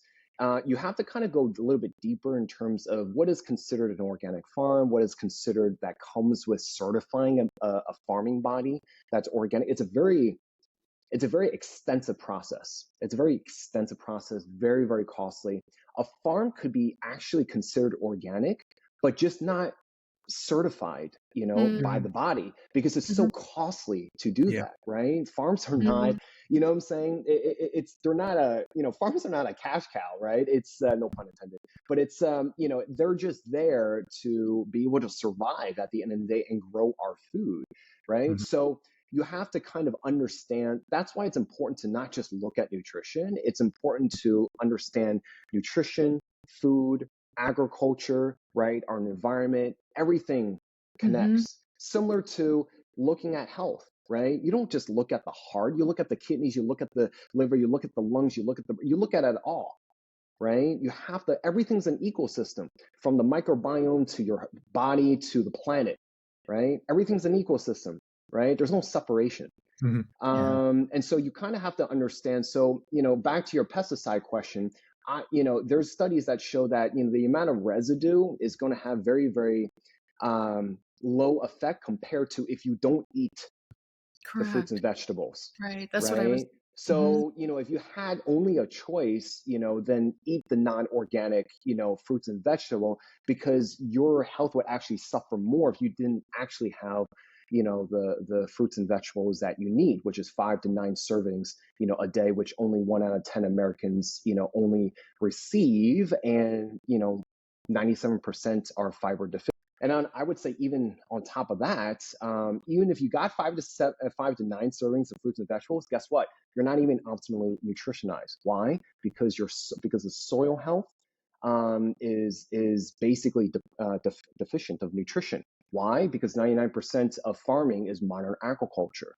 [SPEAKER 1] you have to kind of go a little bit deeper in terms of what is considered an organic farm, what is considered that comes with certifying a farming body that's organic. It's a very It's a very extensive process. It's a very extensive process, very, very costly. A farm could be actually considered organic, but just not certified, by
[SPEAKER 4] Mm,
[SPEAKER 1] the body because it's so
[SPEAKER 4] mhm.
[SPEAKER 1] costly to do
[SPEAKER 3] Yeah.
[SPEAKER 1] that, right? Farms are not,
[SPEAKER 4] Mm,
[SPEAKER 1] what I'm saying? It's they're not farms are not a cash cow, right? It's no pun intended, but it's they're just there to be able to survive at the end of the day and grow our food, right?
[SPEAKER 3] Mhm.
[SPEAKER 1] So you have to kind of understand. That's why it's important to not just look at nutrition. It's important to understand nutrition, food, agriculture, right? Our environment, everything
[SPEAKER 4] mhm.
[SPEAKER 1] connects. Similar to looking at health, right? You don't just look at the heart, you look at the kidneys, you look at the liver, you look at the lungs, you look at it all, right? You have to, everything's an ecosystem from the microbiome to your body to the planet, right? Everything's an ecosystem, right? There's no separation.
[SPEAKER 3] Mhm.
[SPEAKER 4] Yeah.
[SPEAKER 1] And so you kind of have to understand. So, back to your pesticide question, there's studies that show that, the amount of residue is going to have very, very low effect compared to if you don't eat the fruits and
[SPEAKER 4] Correct.
[SPEAKER 1] vegetables,
[SPEAKER 4] Right. That's what I was.
[SPEAKER 1] right?
[SPEAKER 4] Mhm.
[SPEAKER 1] So, if you had only a choice, then eat the non-organic, fruits and vegetable because your health would actually suffer more if you didn't actually have, the fruits and vegetables that you need, which is 5 to 9 servings, a day, which only 1 out of 10 Americans, only receive. And, 97% are fiber deficient. And I would say even on top of that, even if you got 5 to 9 servings of fruits and vegetables, guess what? You're not even optimally nutritionized. Why? Because the soil health is basically deficient of nutrition. Why? Because 99% of farming is modern agriculture.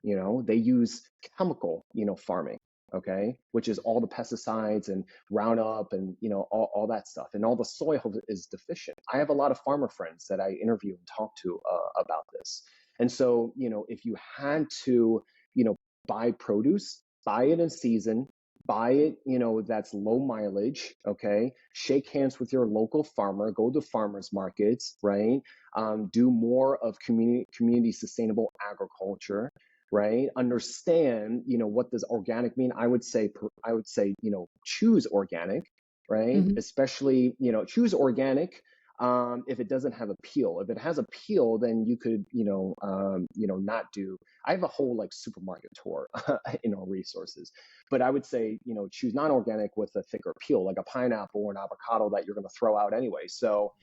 [SPEAKER 1] They use chemical, farming, okay, which is all the pesticides and Roundup and, all that stuff. And all the soil is deficient. I have a lot of farmer friends that I interview and talk to about this. And so, if you had to, buy produce, buy it in season, buy it, that's low mileage, okay? Shake hands with your local farmer, go to farmers markets, right? Do more of community sustainable agriculture, right? Understand, what does organic mean? I would say, choose organic, right?
[SPEAKER 4] Mhm.
[SPEAKER 1] Especially, choose organic. If it doesn't have appeal, if it has appeal, then you could, not do. I have a whole like supermarket tour in our resources, but I would say, choose non-organic with a thicker peel, like a pineapple or an avocado that you're going to throw out anyway. So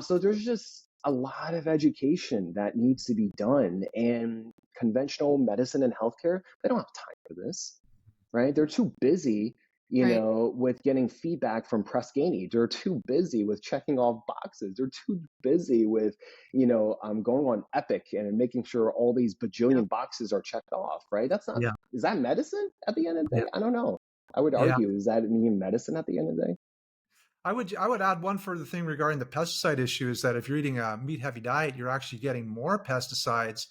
[SPEAKER 1] there's just a lot of education that needs to be done, and conventional medicine and healthcare, they don't have time for this, right? They're too busy,
[SPEAKER 4] Right.
[SPEAKER 1] with getting feedback from Press Ganey. They're too busy with checking off boxes. They're too busy with, going on Epic and making sure all these
[SPEAKER 3] Yeah.
[SPEAKER 1] bajillion boxes are checked off, right? That's not,
[SPEAKER 3] Yeah.
[SPEAKER 1] is that medicine at the end of the
[SPEAKER 3] Yeah.
[SPEAKER 1] day? I don't know. I would
[SPEAKER 3] Yeah.
[SPEAKER 1] argue, is that even medicine at the end of the day?
[SPEAKER 3] I would add one further thing regarding the pesticide issue is that if you're eating a meat heavy diet, you're actually getting more pesticides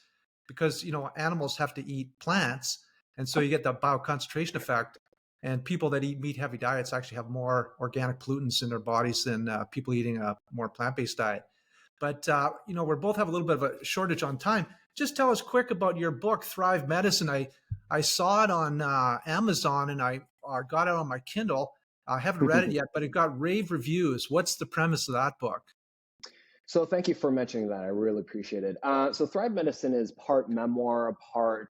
[SPEAKER 3] because animals have to eat plants, and so you get the bioconcentration effect. And people that eat meat heavy diets actually have more organic pollutants in their bodies than people eating a more plant based diet. But we both have a little bit of a shortage on time. Just tell us quick about your book, Thrive Medicine. I saw it on Amazon and I got it on my Kindle. I haven't read it yet, but it got rave reviews. What's the premise of that book?
[SPEAKER 1] So thank you for mentioning that. I really appreciate it. So Thrive Medicine is part memoir, part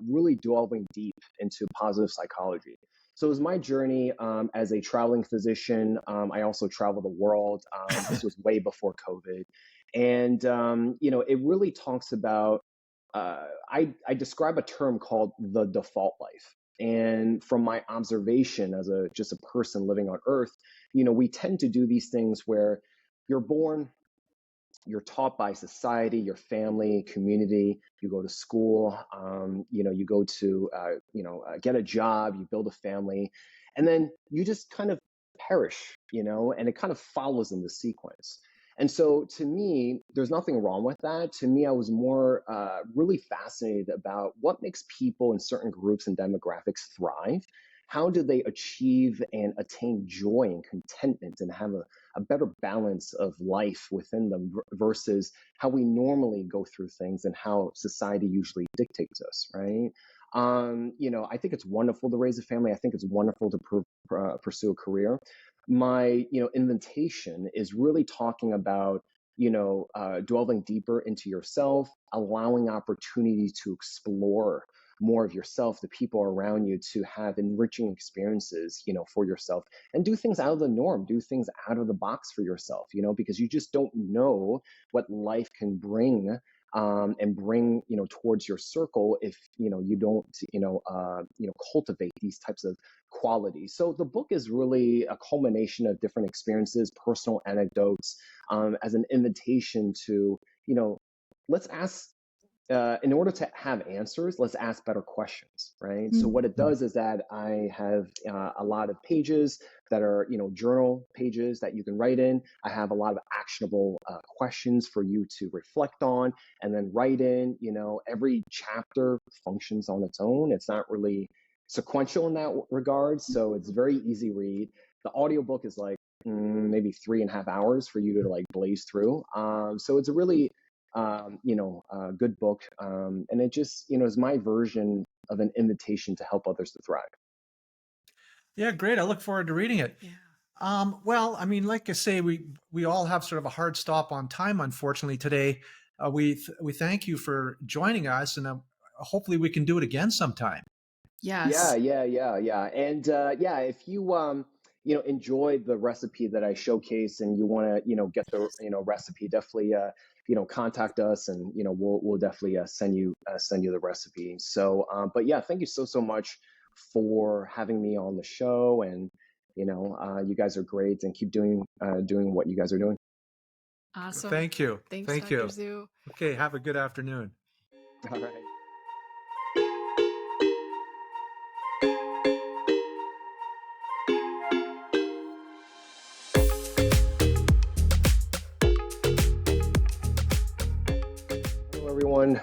[SPEAKER 1] really delving deep into positive psychology. So it was my journey as a traveling physician. I also traveled the world. This was way before COVID, and it really talks about. I describe a term called the default life. And from my observation as just a person living on Earth, we tend to do these things where you're born, you're taught by society, your family, community, you go to school, you go to, get a job, you build a family, and then you just kind of perish, and it kind of follows in the sequence. And so to me, there's nothing wrong with that. To me, I was more really fascinated about what makes people in certain groups and demographics thrive. how do they achieve and attain joy and contentment and have a better balance of life within them versus how we normally go through things and how society usually dictates us, right? I think it's wonderful to raise a family. I think it's wonderful to pursue a career. My, invitation is really talking about, delving deeper into yourself, allowing opportunities to explore more of yourself, the people around you, to have enriching experiences, for yourself, and do things out of the norm, do things out of the box for yourself, because you just don't know what life can bring, and bring, towards your circle if, you don't, cultivate these types of qualities. So the book is really a culmination of different experiences, personal anecdotes, as an invitation to, let's ask, in order to have answers, let's ask better questions, right? So what it does is that I have a lot of pages that are, journal pages that you can write in. I have a lot of actionable questions for you to reflect on and then write in. Every chapter functions on its own. It's not really sequential in that regard, so it's very easy read. The audiobook is like maybe 3.5 hours for you to like blaze through. So it's a really good book. And it just, is my version of an invitation to help others to thrive.
[SPEAKER 3] Yeah, great. I look forward to reading it.
[SPEAKER 4] Yeah.
[SPEAKER 3] Well, I mean, like I say, we all have sort of a hard stop on time, unfortunately, today. We thank you for joining us, and hopefully we can do it again sometime.
[SPEAKER 4] Yes.
[SPEAKER 1] Yeah. And if you enjoyed the recipe that I showcased and you want to get the recipe, definitely contact us, and we'll definitely send you the recipe. So but yeah, thank you so much for having me on the show, and you guys are great, and keep doing what you guys are doing.
[SPEAKER 4] Awesome.
[SPEAKER 3] Thank you.
[SPEAKER 4] Thanks,
[SPEAKER 3] Thank
[SPEAKER 4] Dr.
[SPEAKER 3] you.
[SPEAKER 4] Zhu.
[SPEAKER 3] Okay, have a good afternoon.
[SPEAKER 1] All right. Hello, everyone.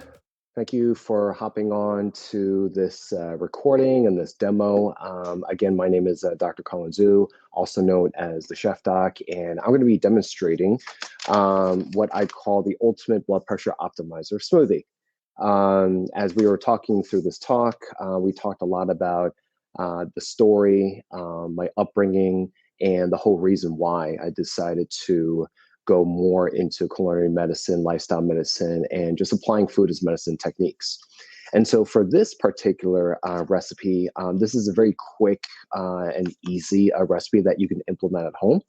[SPEAKER 1] Thank you for hopping on to this recording and this demo. Again, my name is Dr. Colin Zhu, also known as the Chef Doc, and I'm going to be demonstrating what I call the ultimate blood pressure optimizer smoothie. As we were talking through this talk, we talked a lot about the story, my upbringing, and the whole reason why I decided to go more into culinary medicine, lifestyle medicine, and just applying food as medicine techniques. And so for this particular recipe, this is a very quick and easy recipe that you can implement at home.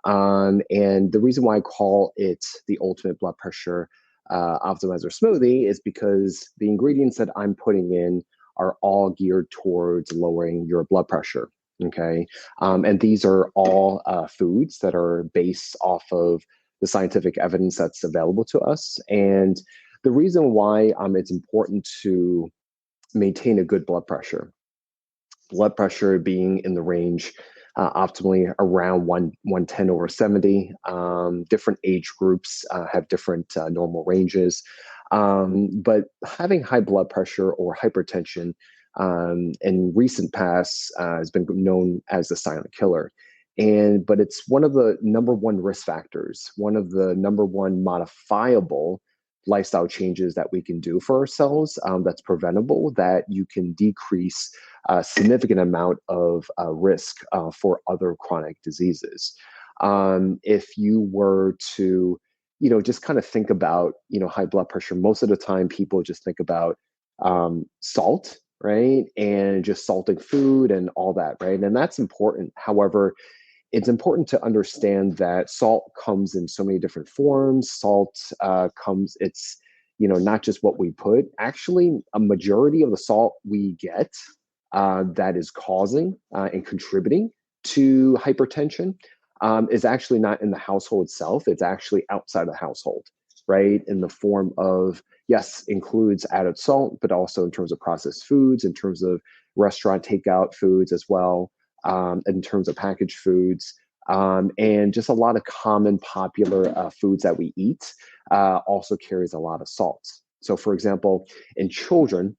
[SPEAKER 1] And the reason why I call it the ultimate blood pressure optimizer smoothie is because the ingredients that I'm putting in are all geared towards lowering your blood pressure. Okay. And these are all foods that are based off of the scientific evidence that's available to us. And the reason why it's important to maintain a good blood pressure being in the range optimally around 110/70. Different age groups have different normal ranges. But having high blood pressure or hypertension in recent past has been known as the silent killer. But it's one of the number one risk factors, one of the number one modifiable lifestyle changes that we can do for ourselves that's preventable, that you can decrease a significant amount of risk for other chronic diseases. If you were to, just kind of think about, high blood pressure, most of the time people just think about salt, right? And just salting food and all that, right? And that's important. However, it's important to understand that salt comes in so many different forms. Salt it's, not just what we put. Actually, a majority of the salt we get that is causing and contributing to hypertension is actually not in the household itself. It's actually outside of the household, right? In the form of, yes, includes added salt, but also in terms of processed foods, in terms of restaurant takeout foods as well, in terms of packaged foods, and just a lot of common popular foods that we eat also carries a lot of salt. So for example, in children,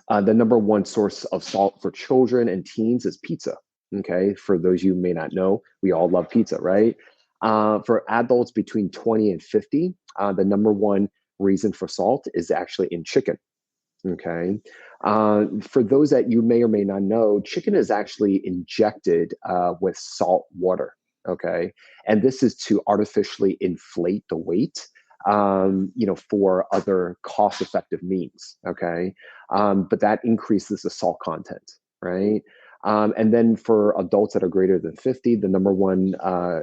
[SPEAKER 1] The number one source of salt for children and teens is pizza. Okay, for those you may not know, we all love pizza, right? For adults between 20 and 50, the number one reason for salt is actually in chicken. Okay. For those that you may or may not know, chicken is actually injected with salt water. Okay. And this is to artificially inflate the weight, for other cost effective means. Okay. But that increases the salt content, right? And then for adults that are greater than 50, the number one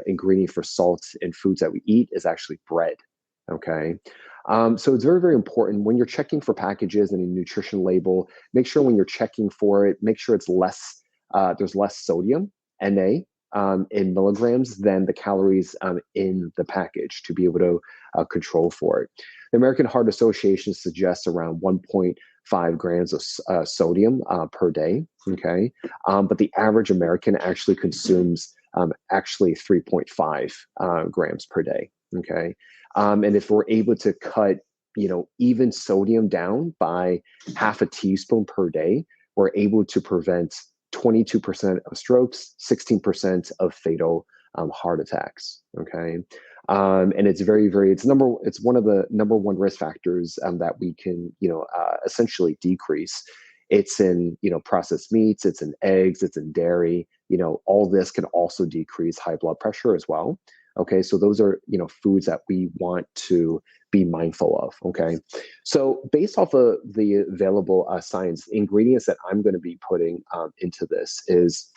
[SPEAKER 1] ingredient for salt in foods that we eat is actually bread. Okay. So it's very, very important when you're checking for packages and a nutrition label, make sure when you're checking for it, make sure it's less, there's less sodium, Na, in milligrams than the calories in the package to be able to control for it. The American Heart Association suggests around 1.5 grams of sodium per day, okay? But the average American actually consumes actually 3.5 grams per day, okay? And if we're able to cut, even sodium down by half a teaspoon per day, we're able to prevent 22% of strokes, 16% of fatal heart attacks. Okay, and it's very, very. It's one of the number one risk factors that we can, essentially decrease. It's in, processed meats, it's in eggs, it's in dairy. All this can also decrease high blood pressure as well. Okay, so those are, foods that we want to be mindful of. Okay, so based off of the available science, ingredients that I'm going to be putting into this is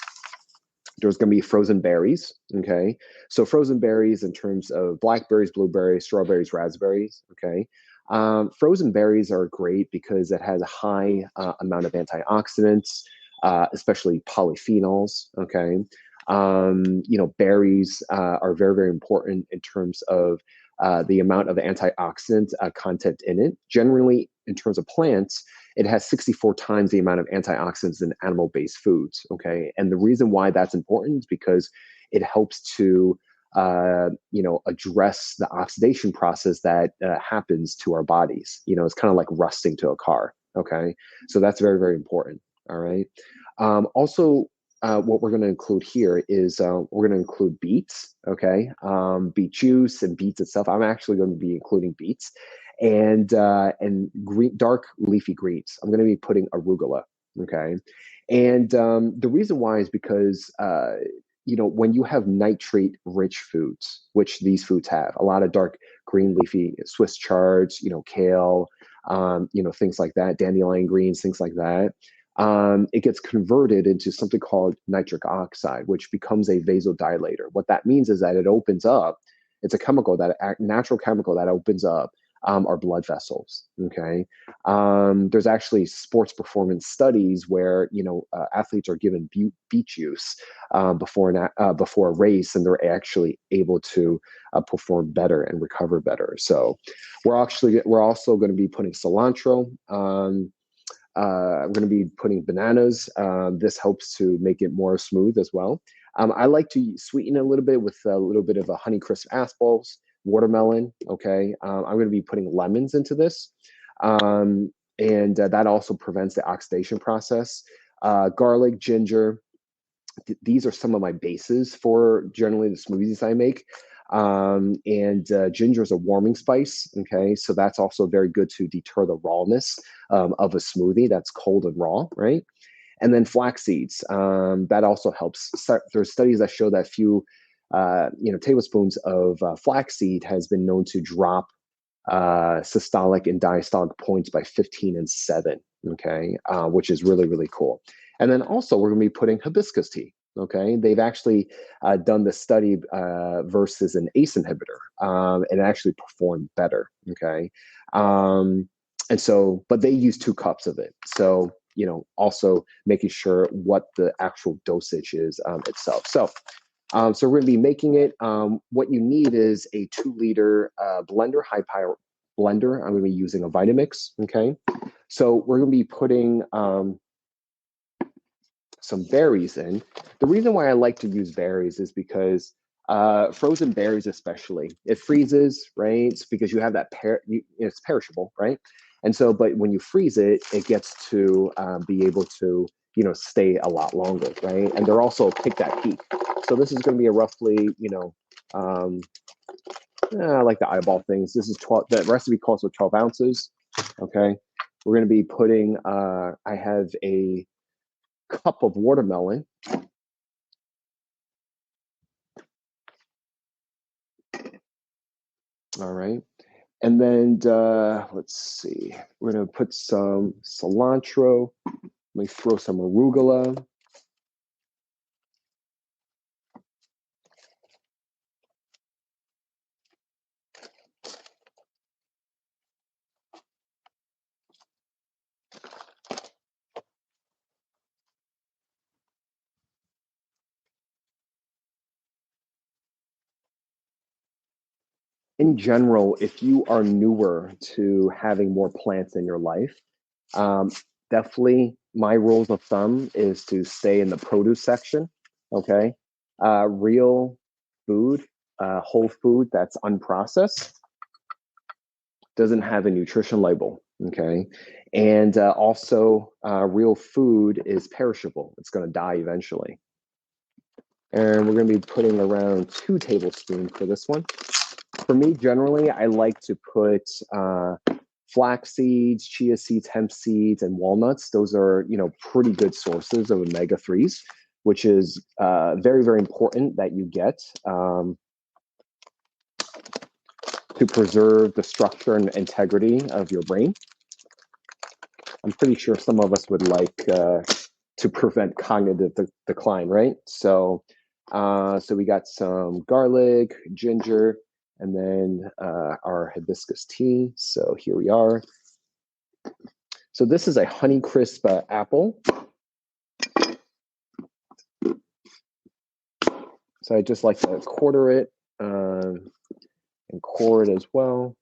[SPEAKER 1] there's going to be frozen berries. Okay, so frozen berries in terms of blackberries, blueberries, strawberries, raspberries. Okay, frozen berries are great because it has a high amount of antioxidants, especially polyphenols. Okay. Berries are very, very important in terms of the amount of antioxidant content in it. Generally, in terms of plants, it has 64 times the amount of antioxidants in animal-based foods. Okay, and the reason why that's important is because it helps to address the oxidation process that happens to our bodies. It's kind of like rusting to a car. Okay, so that's very, very important. All right. Also, what we're going to include here is we're going to include beets, okay? Beet juice and beets itself. I'm actually going to be including beets and green, dark leafy greens. I'm going to be putting arugula, okay? And the reason why is because when you have nitrate-rich foods, which these foods have, a lot of dark green leafy Swiss chards, kale, things like that, dandelion greens, things like that. It gets converted into something called nitric oxide, which becomes a vasodilator. What that means is that it opens up. It's a natural chemical that opens up our blood vessels. Okay, there's actually sports performance studies where athletes are given beet juice before a race, and they're actually able to perform better and recover better. So we're also going to be putting cilantro. I'm going to be putting bananas. This helps to make it more smooth as well. I like to sweeten it a little bit with a little bit of a Honeycrisp aspals, watermelon. Okay, I'm going to be putting lemons into this, and that also prevents the oxidation process. Garlic, ginger. These are some of my bases for generally the smoothies I make. Ginger is a warming spice. Okay, so that's also very good to deter the rawness of a smoothie that's cold and raw, right? And then flax seeds, that also helps. There's studies that show that few, tablespoons of flaxseed has been known to drop systolic and diastolic points by 15 and 7. Okay, which is really, really cool. And then also we're going to be putting hibiscus tea. Okay, they've actually done the study versus an ACE inhibitor, and it actually performed better. Okay, but they use 2 cups of it. So also making sure what the actual dosage is itself. So we're going to be making it. What you need is a 2-liter blender, high power blender. I'm going to be using a Vitamix. Okay, so we're going to be putting some berries in. The reason why I like to use berries is because frozen berries, especially, it freezes, right? It's because you have that it's perishable, right? And so, but when you freeze it, it gets to be able to, stay a lot longer, right? And they're also picked at peak. So this is going to be a roughly, I like to eyeball things. This is 12, the recipe calls for 12 ounces. Okay. We're going to be putting, I have a cup of watermelon. All right. And then let's see, we're going to put some cilantro. Let me throw some arugula. In general, if you are newer to having more plants in your life, definitely my rules of thumb is to stay in the produce section. Okay. Real food, whole food that's unprocessed doesn't have a nutrition label. Okay. And also, real food is perishable, it's going to die eventually. And we're going to be putting around 2 tablespoons for this one. For me, generally, I like to put flax seeds, chia seeds, hemp seeds, and walnuts. Those are, pretty good sources of omega-3s, which is very, very important that you get to preserve the structure and integrity of your brain. I'm pretty sure some of us would like to prevent cognitive decline, right? So we got some garlic, ginger, and then our hibiscus tea. So here we are. So this is a Honeycrisp apple. So I just like to quarter it and core it as well.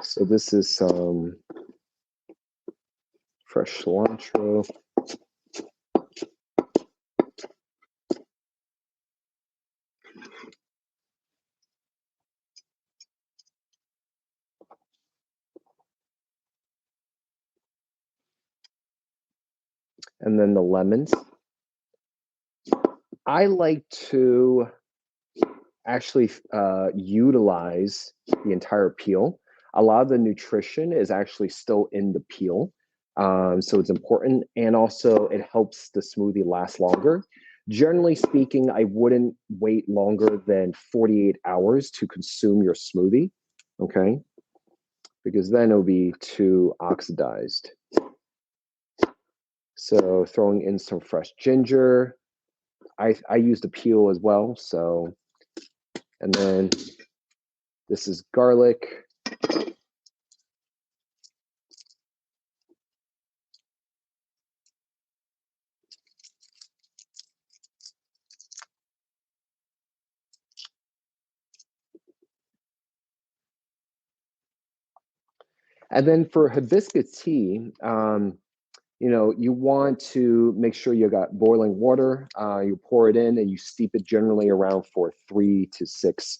[SPEAKER 1] So this is some fresh cilantro. And then the lemons. I like to actually utilize the entire peel. A lot of the nutrition is actually still in the peel. So it's important. And also it helps the smoothie last longer. Generally speaking, I wouldn't wait longer than 48 hours to consume your smoothie, okay? Because then it'll be too oxidized. So throwing in some fresh ginger. I use the peel as well, so, and then this is garlic. And then for hibiscus tea, you want to make sure you got boiling water. You pour it in and you steep it generally around for 3 to 6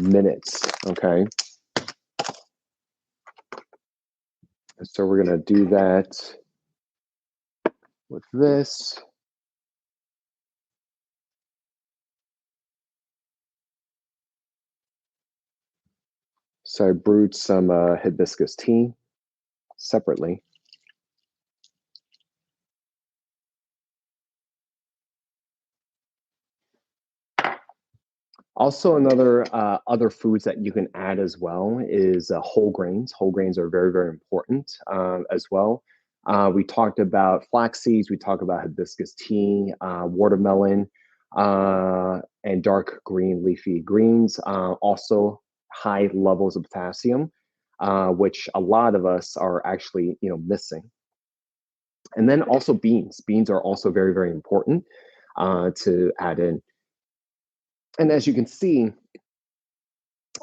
[SPEAKER 1] minutes. Okay. So we're going to do that with this. So I brewed some hibiscus tea separately. Also, another other foods that you can add as well is whole grains. Whole grains are very, very important as well. We talked about flax seeds. We talked about hibiscus tea, watermelon, and dark green leafy greens. Also, high levels of potassium, which a lot of us are actually missing. And then also beans. Beans are also very, very important. to add in. And as you can see,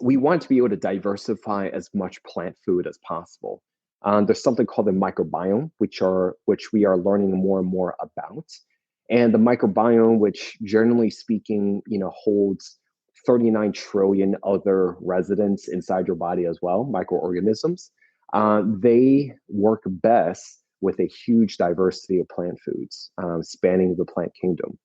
[SPEAKER 1] we want to be able to diversify as much plant food as possible. There's something called the microbiome, which we are learning more and more about. And the microbiome, which generally speaking, holds 39 trillion other residents inside your body as well, microorganisms. They work best with a huge diversity of plant foods spanning the plant kingdom,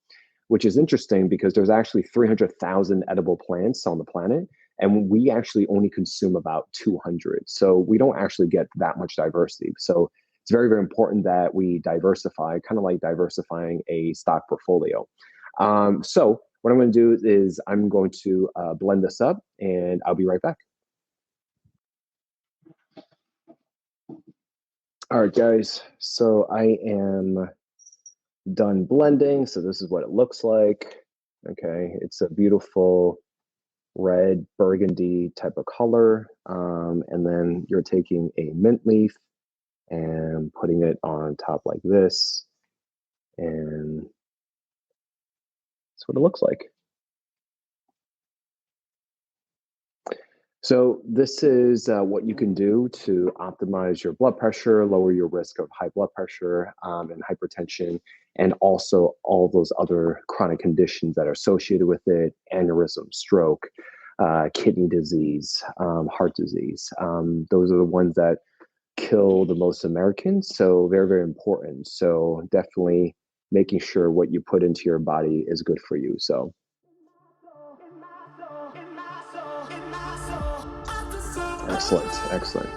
[SPEAKER 1] which is interesting because there's actually 300,000 edible plants on the planet, and we actually only consume about 200. So we don't actually get that much diversity. So it's very, very important that we diversify, kind of like diversifying a stock portfolio. So what I'm going to do is I'm going to blend this up, and I'll be right back. All right, guys. So I am done blending. So this is what it looks like. Okay, it's a beautiful red burgundy type of color. And then you're taking a mint leaf and putting it on top like this. And that's what it looks like. So this is what you can do to optimize your blood pressure, lower your risk of high blood pressure and hypertension, and also all those other chronic conditions that are associated with it: aneurysm, stroke, kidney disease, heart disease. Those are the ones that kill the most Americans. So very, very important. So definitely making sure what you put into your body is good for you. So. Excellent.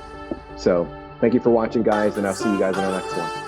[SPEAKER 1] So thank you for watching, guys, and I'll see you guys in our next one.